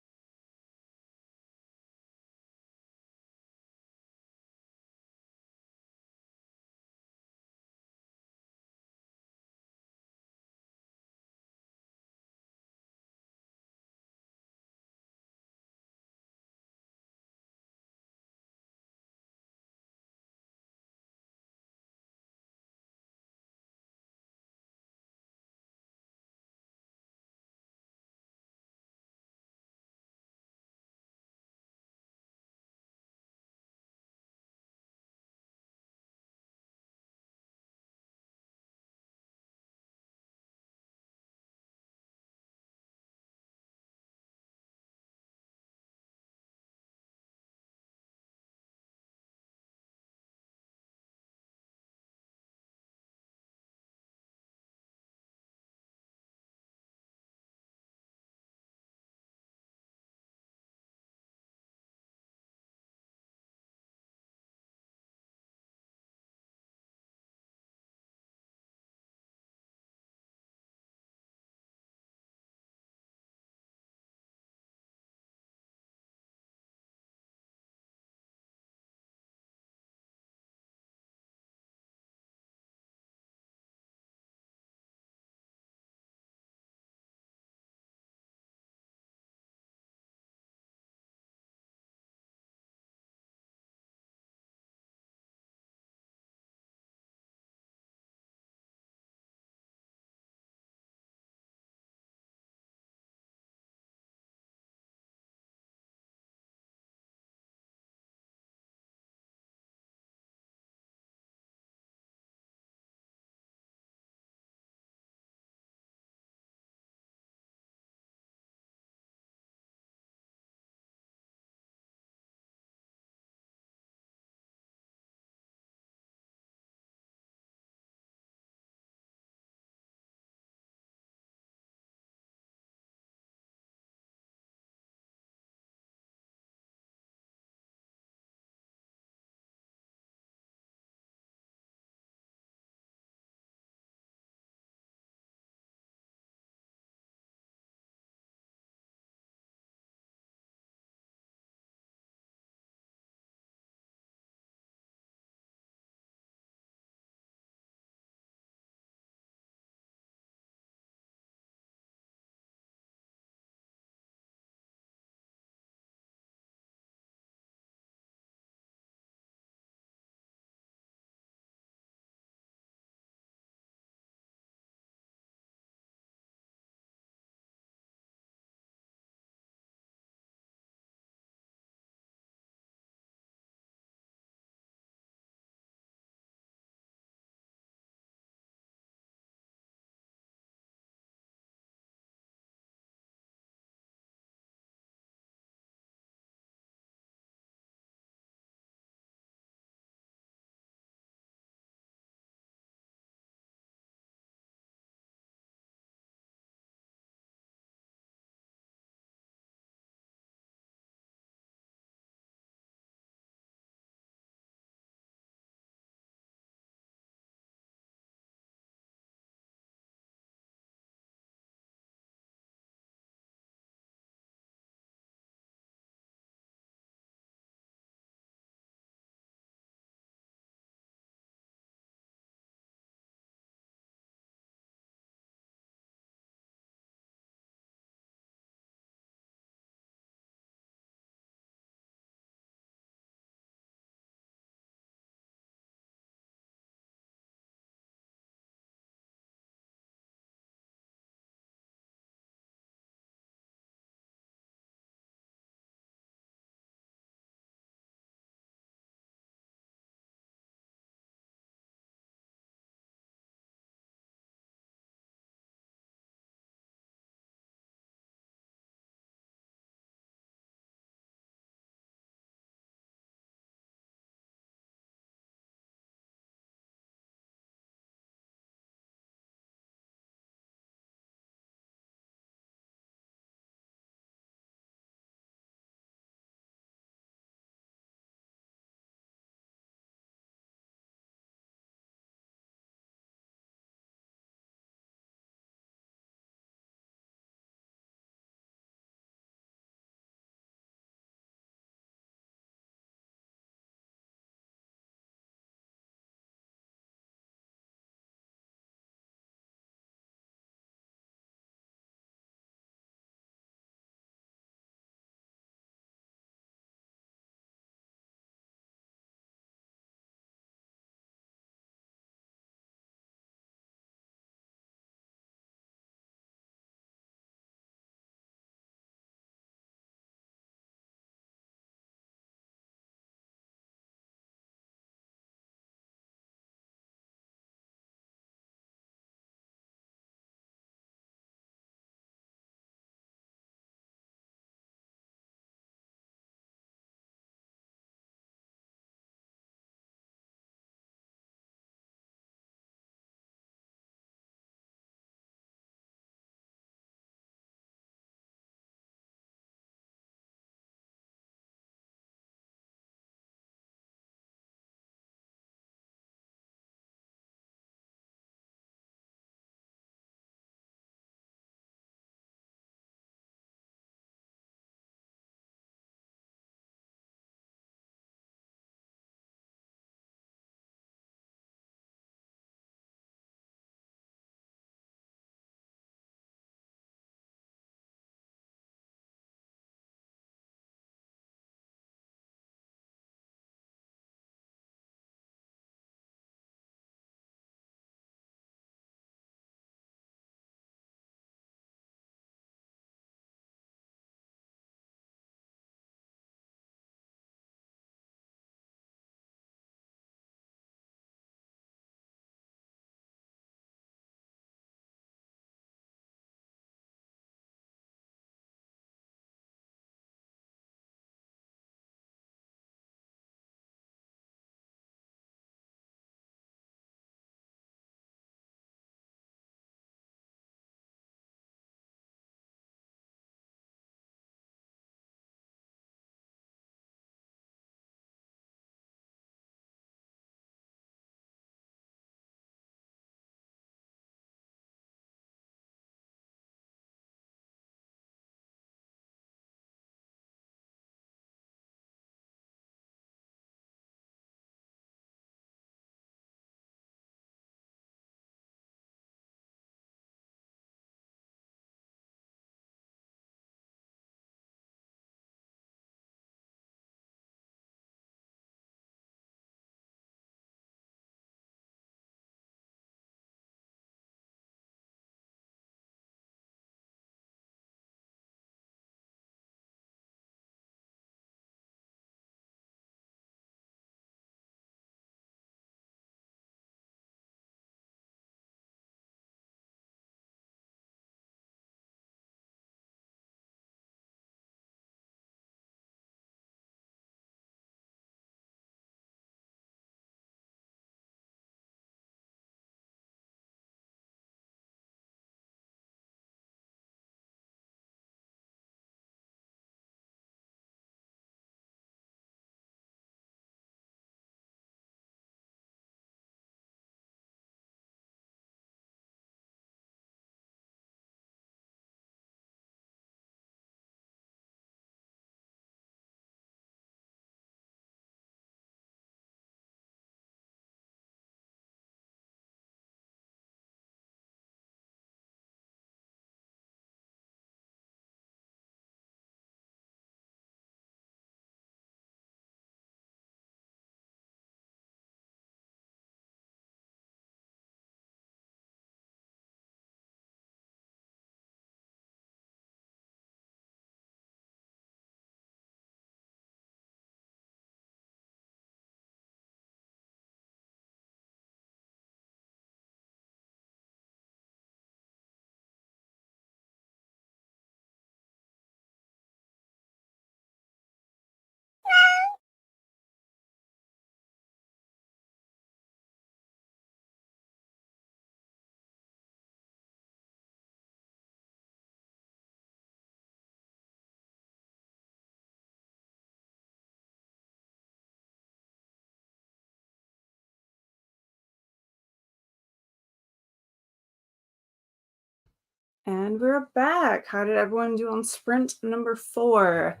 And we're back. How did everyone do on sprint number 4?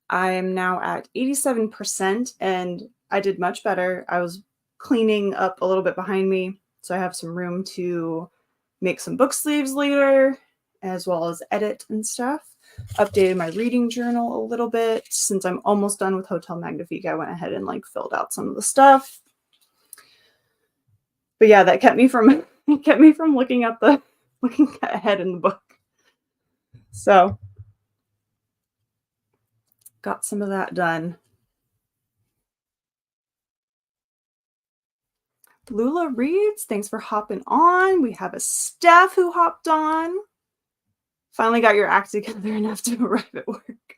I am now at 87% and I did much better. I was cleaning up a little bit behind me, so I have some room to make some book sleeves later, as well as edit and stuff. Updated my reading journal a little bit. Since I'm almost done with Hotel Magnifique, I went ahead and like filled out some of the stuff. But yeah, that kept me from looking ahead in the book. So got some of that done. Lula reads. Thanks for hopping on. We have a Steph who hopped on. Finally got your act together enough to arrive at work.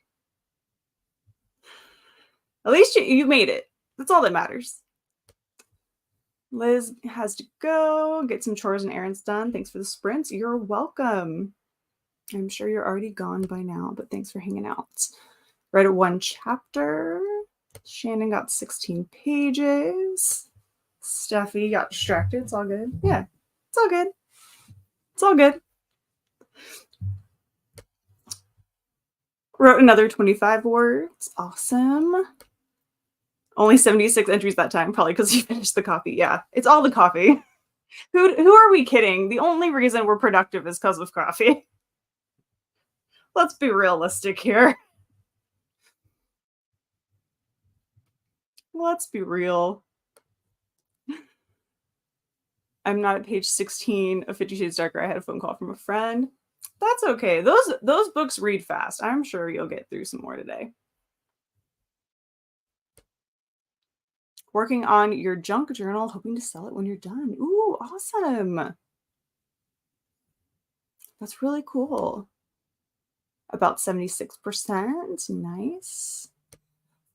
At least you made it. That's all that matters. Liz has to go get some chores and errands done. Thanks for the sprints. You're welcome. I'm sure you're already gone by now, but thanks for hanging out. Read it 1 chapter. Shannon got 16 pages. Steffi got distracted. It's all good. Yeah, it's all good. It's all good. Wrote another 25 words. Awesome. Only 76 entries that time, probably because you finished the coffee. Yeah, it's all the coffee. Who are we kidding? The only reason we're productive is because of coffee. Let's be realistic here. Let's be real. I'm not at page 16 of 50 Shades Darker. I had a phone call from a friend. That's okay. Those books read fast. I'm sure you'll get through some more today. Working on your junk journal, hoping to sell it when you're done. Ooh, awesome. That's really cool. About 76%. Nice.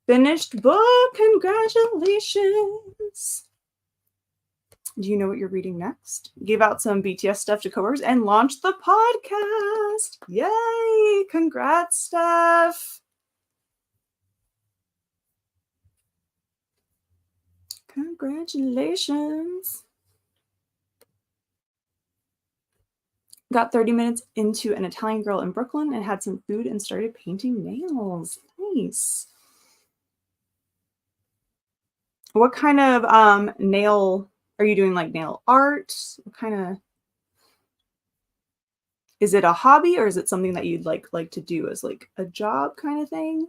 Finished book. Congratulations. Do you know what you're reading next? Gave out some BTS stuff to coworkers and launched the podcast. Yay! Congrats, Steph. Congratulations. Got 30 minutes into An Italian Girl in Brooklyn and had some food and started painting nails. Nice. What kind of nail are you doing? Like nail art? What kind of, is it a hobby or is it something that you'd like to do as like a job kind of thing?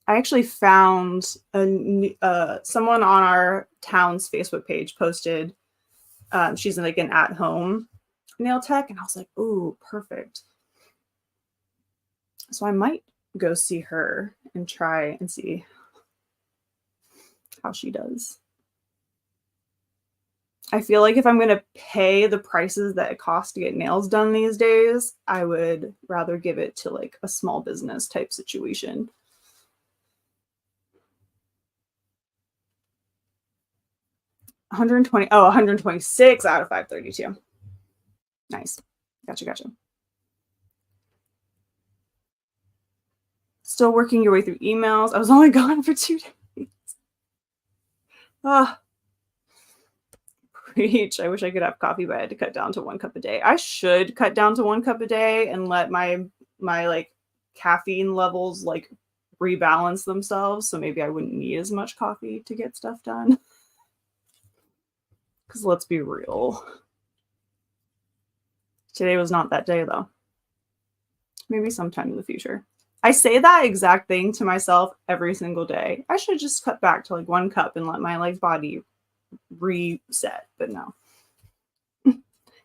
I actually found someone on our town's Facebook page posted, she's like an at-home nail tech, and I was like, ooh, perfect. So I might go see her and try and see how she does. I feel like if I'm going to pay the prices that it costs to get nails done these days, I would rather give it to like a small business type situation. $120. Oh, 126 out of 532. Nice. Gotcha. Still working your way through emails. I was only gone for 2 days. Ah. Preach. I wish I could have coffee, but I had to cut down to 1 cup a day. I should cut down to 1 cup a day and let my like caffeine levels like rebalance themselves. So maybe I wouldn't need as much coffee to get stuff done. Because let's be real. Today was not that day though. Maybe sometime in the future. I say that exact thing to myself every single day. I should just cut back to like 1 cup and let my like body reset, but no.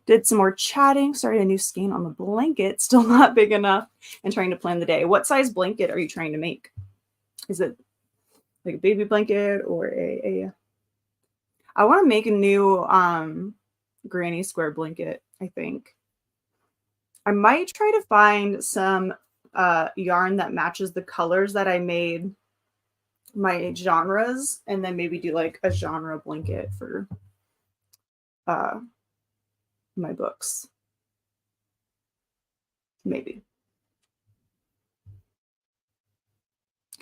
Did some more chatting, started a new skein on the blanket, still not big enough, and trying to plan the day. What size blanket are you trying to make? Is it like a baby blanket or I want to make a new granny square blanket, I think. I might try to find some yarn that matches the colors that I made my genres, and then maybe do like a genre blanket for my books. Maybe.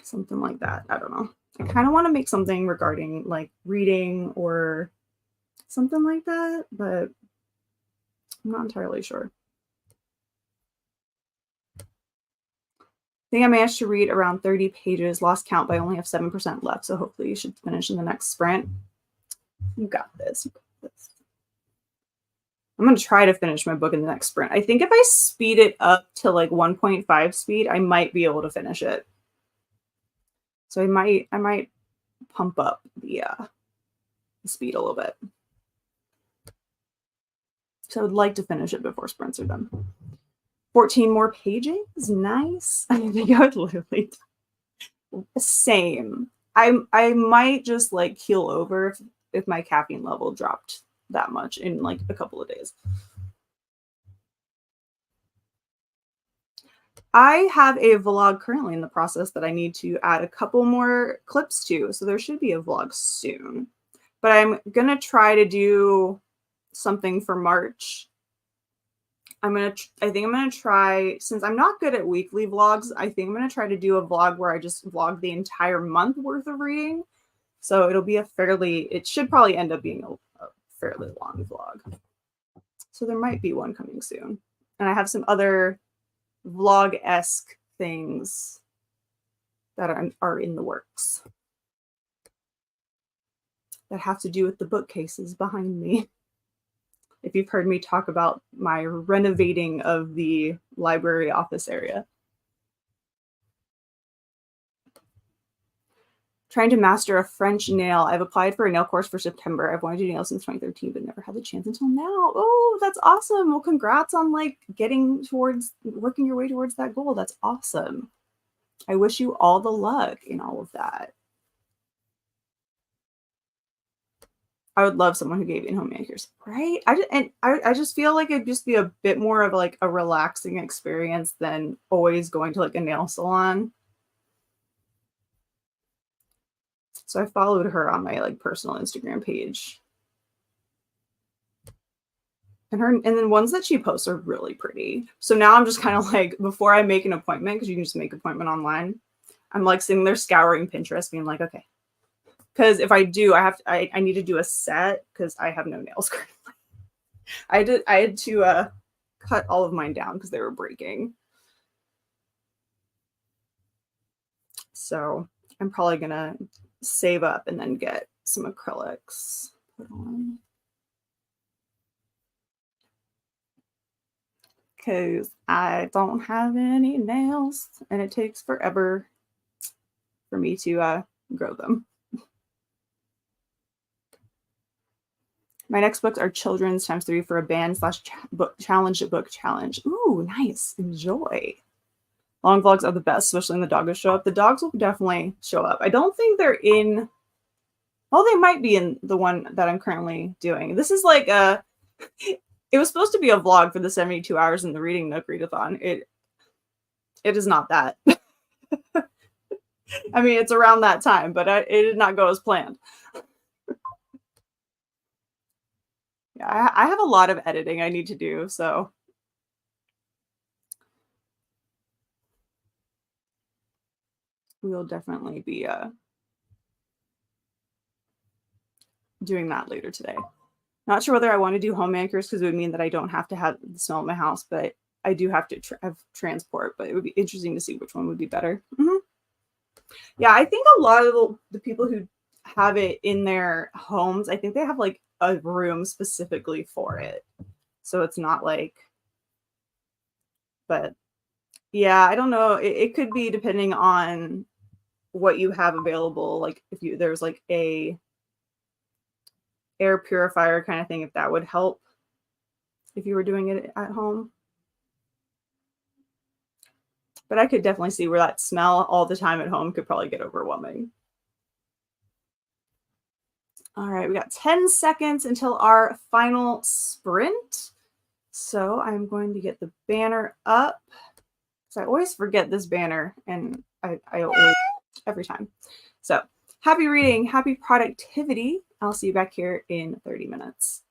Something like that. I don't know. I kind of want to make something regarding like reading or something like that, but I'm not entirely sure. I think I managed to read around 30 pages, lost count, but I only have 7% left. So hopefully you should finish in the next sprint. You got this. You got this. I'm going to try to finish my book in the next sprint. I think if I speed it up to like 1.5 speed, I might be able to finish it. So I might pump up the speed a little bit. So I would like to finish it before sprints are done. 14 more pages. Nice. I think I would literally same. I might just like keel over if my caffeine level dropped that much in like a couple of days. I have a vlog currently in the process that I need to add a couple more clips to, so there should be a vlog soon. But I'm gonna try to do something for March. I think I'm gonna try, since I'm not good at weekly vlogs, I think I'm gonna try to do a vlog where I just vlog the entire month worth of reading. So it'll be it should probably end up being a fairly long vlog. So there might be one coming soon. And I have some other vlog-esque things that are in the works that have to do with the bookcases behind me. If you've heard me talk about my renovating of the library office area. Trying to master a French nail. I've applied for a nail course for September. I've wanted to do nails since 2013, but never had the chance until now. Oh, that's awesome. Well, congrats on like working your way towards that goal. That's awesome. I wish you all the luck in all of that. I would love someone who gave you home manicures, right? I just feel like it'd just be a bit more of like a relaxing experience than always going to like a nail salon. So I followed her on my like personal Instagram page. And then ones that she posts are really pretty. So now I'm just kind of like, before I make an appointment, because you can just make an appointment online, I'm like sitting there scouring Pinterest, being like, okay. Because if I do, I need to do a set because I have no nails currently. I had to cut all of mine down because they were breaking. So I'm probably gonna save up and then get some acrylics put on. Because I don't have any nails and it takes forever for me to grow them. My next books are children's ×3 for a band / book challenge book challenge. Ooh, nice. Enjoy. Long vlogs are the best, especially when the dogs show up. The dogs will definitely show up. I don't think they're in, well, they might be in the one that I'm currently doing. This is like it was supposed to be a vlog for the 72 hours in the Reading Nook readathon. It is not that. I mean, it's around that time, but it did not go as planned. Yeah, I have a lot of editing I need to do, so. We'll definitely be doing that later today. Not sure whether I want to do home manicures because it would mean that I don't have to have the smell at my house, but I do have to have transport, but it would be interesting to see which one would be better. Yeah, I think a lot of the people who have it in their homes, I think they have like a room specifically for it. So it's not like, but yeah, I don't know. It could be depending on what you have available. Like if there's like a air purifier kind of thing, if that would help if you were doing it at home. But I could definitely see where that smell all the time at home could probably get overwhelming. All right, we got 10 seconds until our final sprint. So I'm going to get the banner up. So I always forget this banner and I always, every time. So happy reading, happy productivity. I'll see you back here in 30 minutes.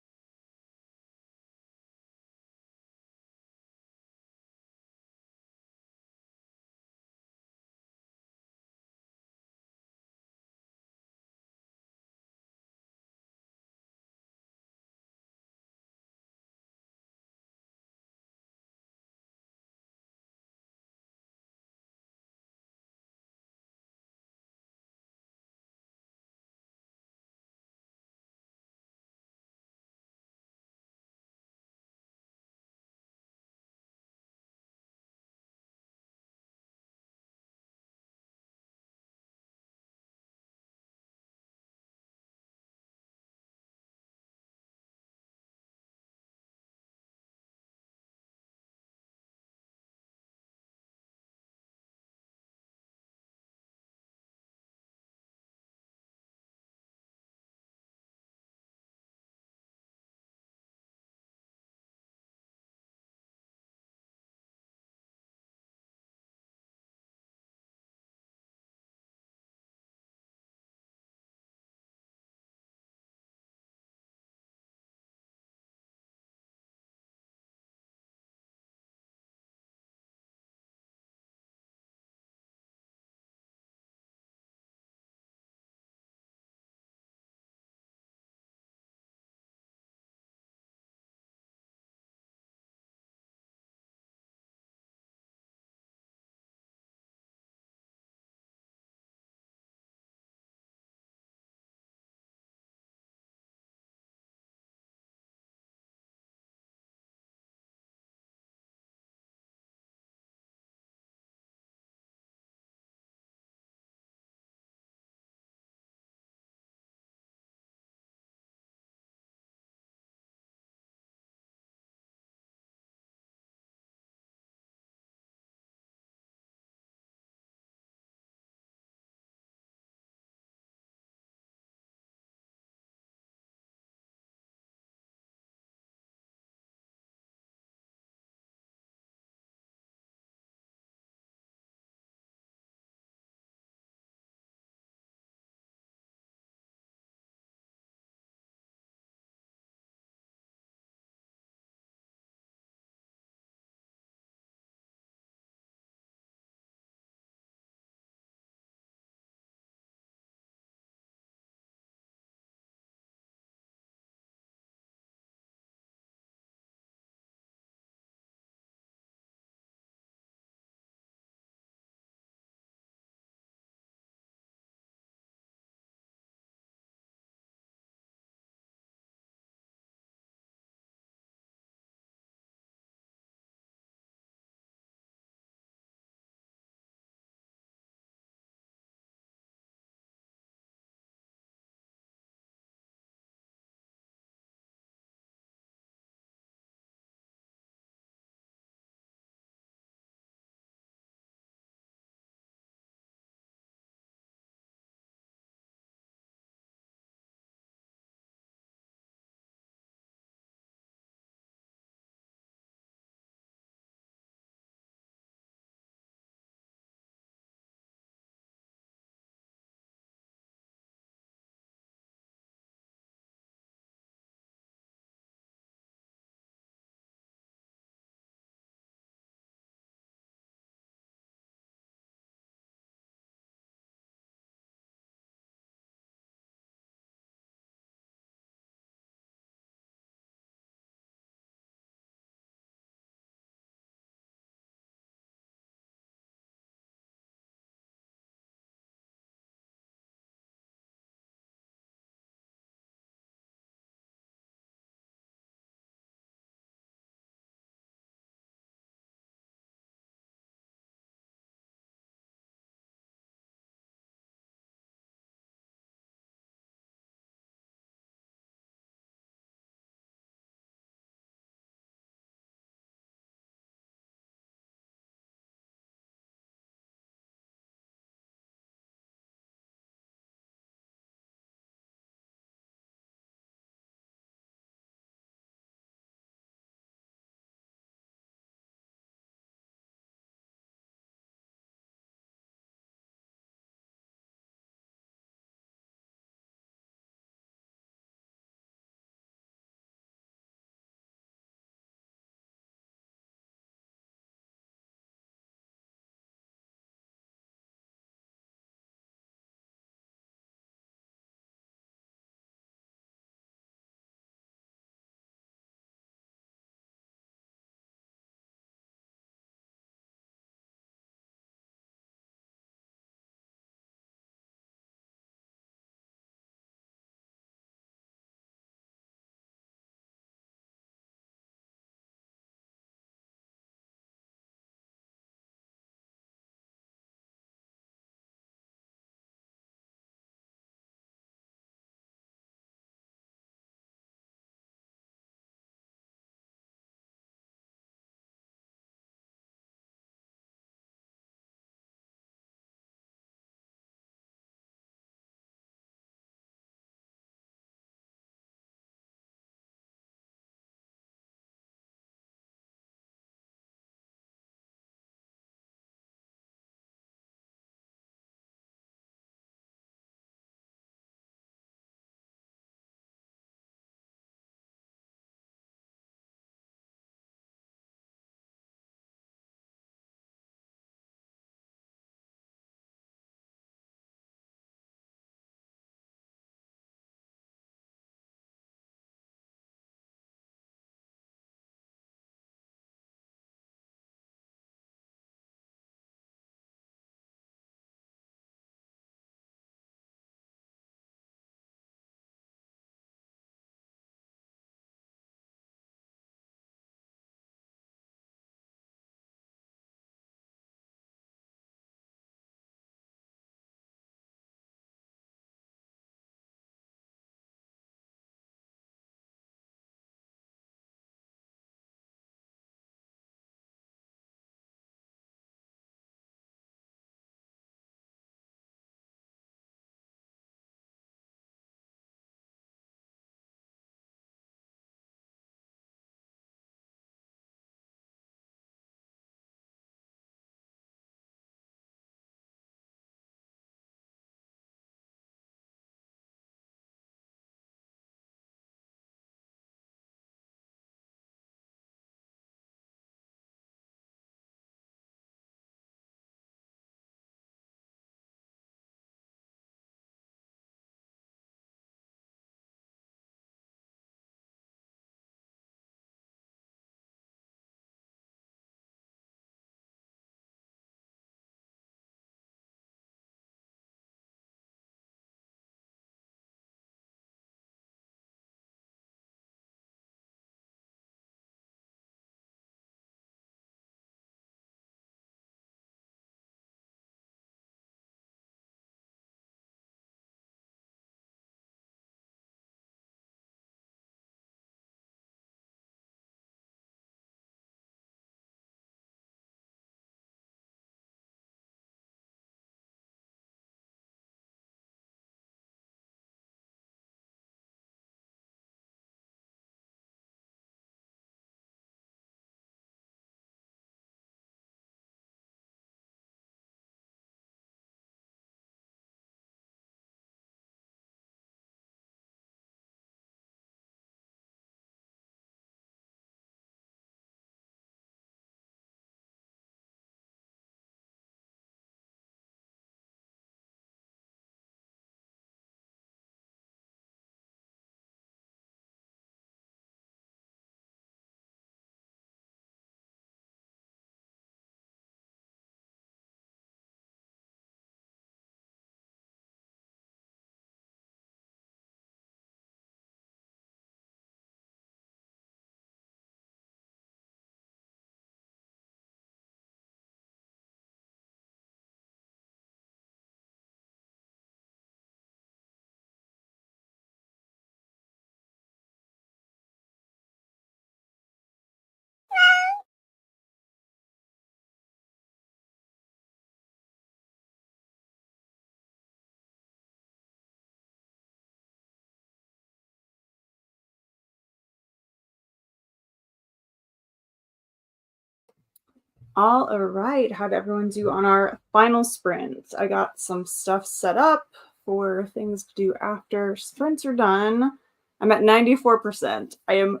All right. How'd everyone do on our final sprint? I got some stuff set up for things to do after sprints are done. I'm at 94%. I am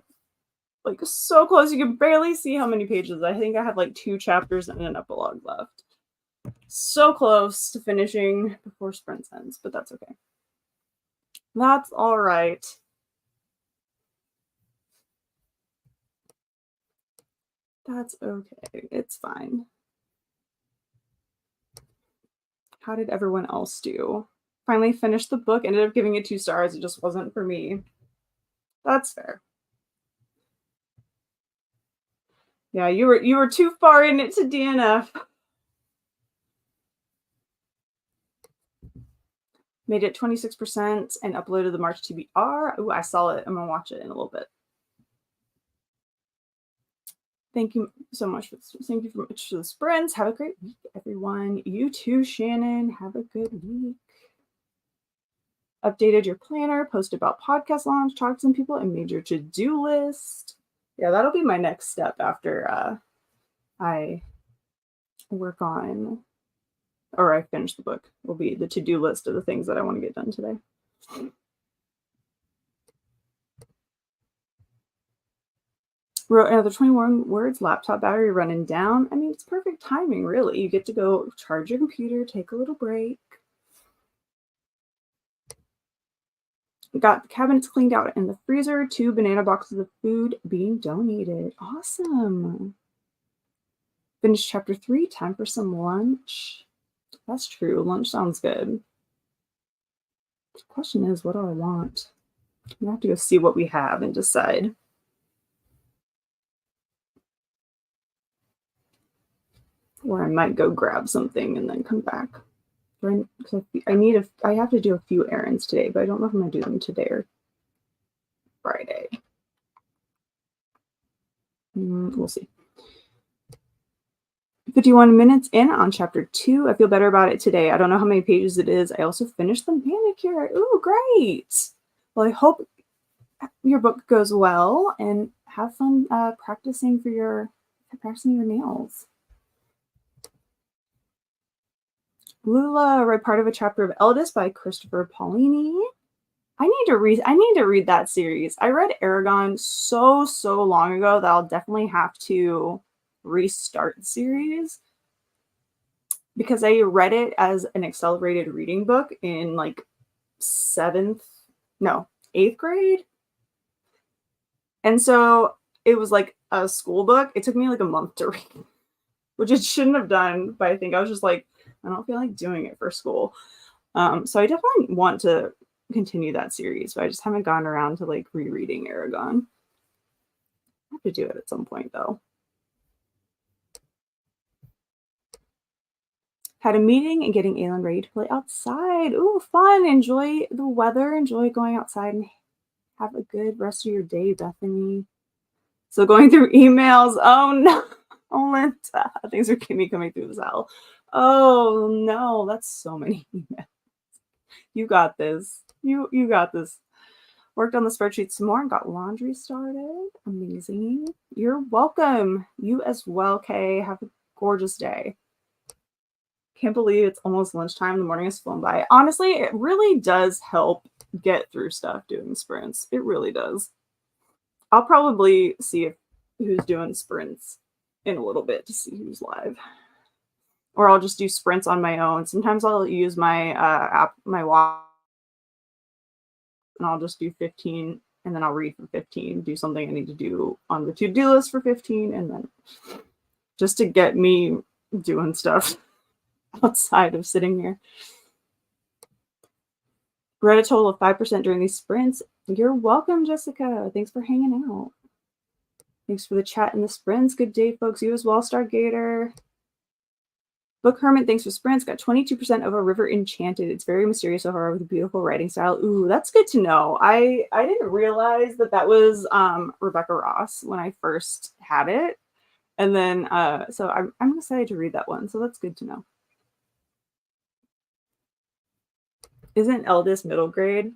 like so close. You can barely see how many pages. I think I have like 2 chapters and an epilogue left. So close to finishing before sprint ends, but that's okay. That's all right. That's okay. It's fine. How did everyone else do? Finally finished the book, ended up giving it 2 stars. It just wasn't for me. That's fair. Yeah, you were too far in it to DNF. Made it 26% and uploaded the March TBR. Ooh, I saw it. I'm gonna watch it in a little bit. Thank you so much for the sprints. Have a great week, everyone. You too, Shannon. Have a good week. Updated your planner, posted about podcast launch, talked to some people, and made your to-do list. Yeah, that'll be my next step after I work on, or I finish the book, will be the to-do list of the things that I want to get done today. Wrote another 21 words, laptop battery running down. I mean, it's perfect timing, really. You get to go charge your computer, take a little break. Got the cabinets cleaned out in the freezer, 2 banana boxes of food being donated. Awesome. Finished chapter 3, time for some lunch. That's true. Lunch sounds good. The question is, what do I want? I have to go see what we have and decide. Or I might go grab something and then come back. I have to do a few errands today, but I don't know if I'm gonna do them today or Friday. We'll see. 51 minutes in on chapter 2. I feel better about it today. I don't know how many pages it is. I also finished the manicure. Ooh, great. Well, I hope your book goes well and have fun practicing your nails. Lula read part of a chapter of Eldest by Christopher Paolini. I need to read that series. I read Aragon so long ago that I'll definitely have to restart the series because I read it as an accelerated reading book in like 8th grade. And so it was like a school book. It took me like a month to read, which it shouldn't have done, but I think I was just like, I don't feel like doing it for school. So I definitely want to continue that series, but I just haven't gotten around to like rereading Aragon. I have to do it at some point though. Had a meeting and getting Aylin ready to play outside. Ooh, fun. Enjoy the weather. Enjoy going outside and have a good rest of your day, Bethany. So going through emails. Oh no. Oh, Linda. Things are coming through the cell. Oh no, that's so many emails. You got this. You got this. Worked on the spreadsheet some more and got laundry started. Amazing. You're welcome. You as well, Kay. Have a gorgeous day. Can't believe it's almost lunchtime. The morning has flown by. Honestly, it really does help get through stuff doing sprints. It really does. I'll probably see who's doing sprints in a little bit to see who's live. Or I'll just do sprints on my own. Sometimes I'll use my app, my watch, and I'll just do 15, and then I'll read for 15, do something I need to do on the to-do list for 15, and then just to get me doing stuff outside of sitting here. Read a total of 5% during these sprints. You're welcome, Jessica. Thanks for hanging out. Thanks for the chat and the sprints. Good day, folks. You as well, Stargator. Book Hermit, thanks for sprints. Got 22% of A River Enchanted. It's very mysterious so far with a beautiful writing style. Ooh, that's good to know. I didn't realize that was Rebecca Ross when I first had it. And then, so I'm excited to read that one. So that's good to know. Isn't Eldest middle grade?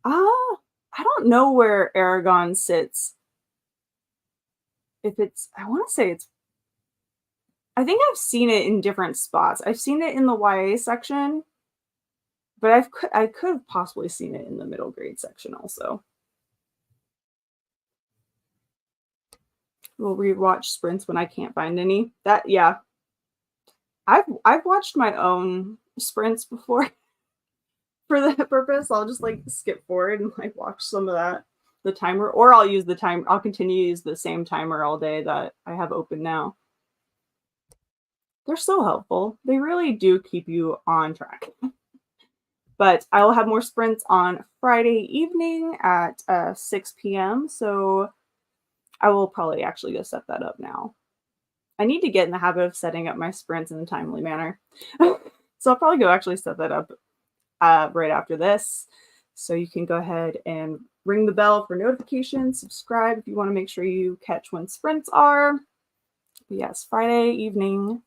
I don't know where Aragon sits. If it's, I want to say it's I think I've seen it in different spots. I've seen it in the YA section, but I could have possibly seen it in the middle grade section also. We'll rewatch sprints when I can't find any. That yeah. I've watched my own sprints before for that purpose. I'll just like skip forward and like watch some of that, the timer, or I'll use the time. I'll continue to use the same timer all day that I have open now. They're so helpful. They really do keep you on track. But I will have more sprints on Friday evening at 6 p.m. So I will probably actually go set that up now. I need to get in the habit of setting up my sprints in a timely manner. So I'll probably go actually set that up right after this. So you can go ahead and ring the bell for notifications, subscribe if you want to make sure you catch when sprints are. But yes, Friday evening.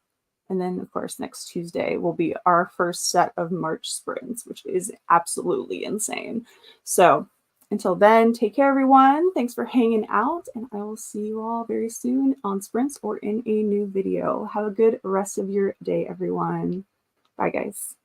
And then, of course, next Tuesday will be our first set of March sprints, which is absolutely insane. So until then, take care, everyone. Thanks for hanging out, and I will see you all very soon on sprints or in a new video. Have a good rest of your day, everyone. Bye, guys.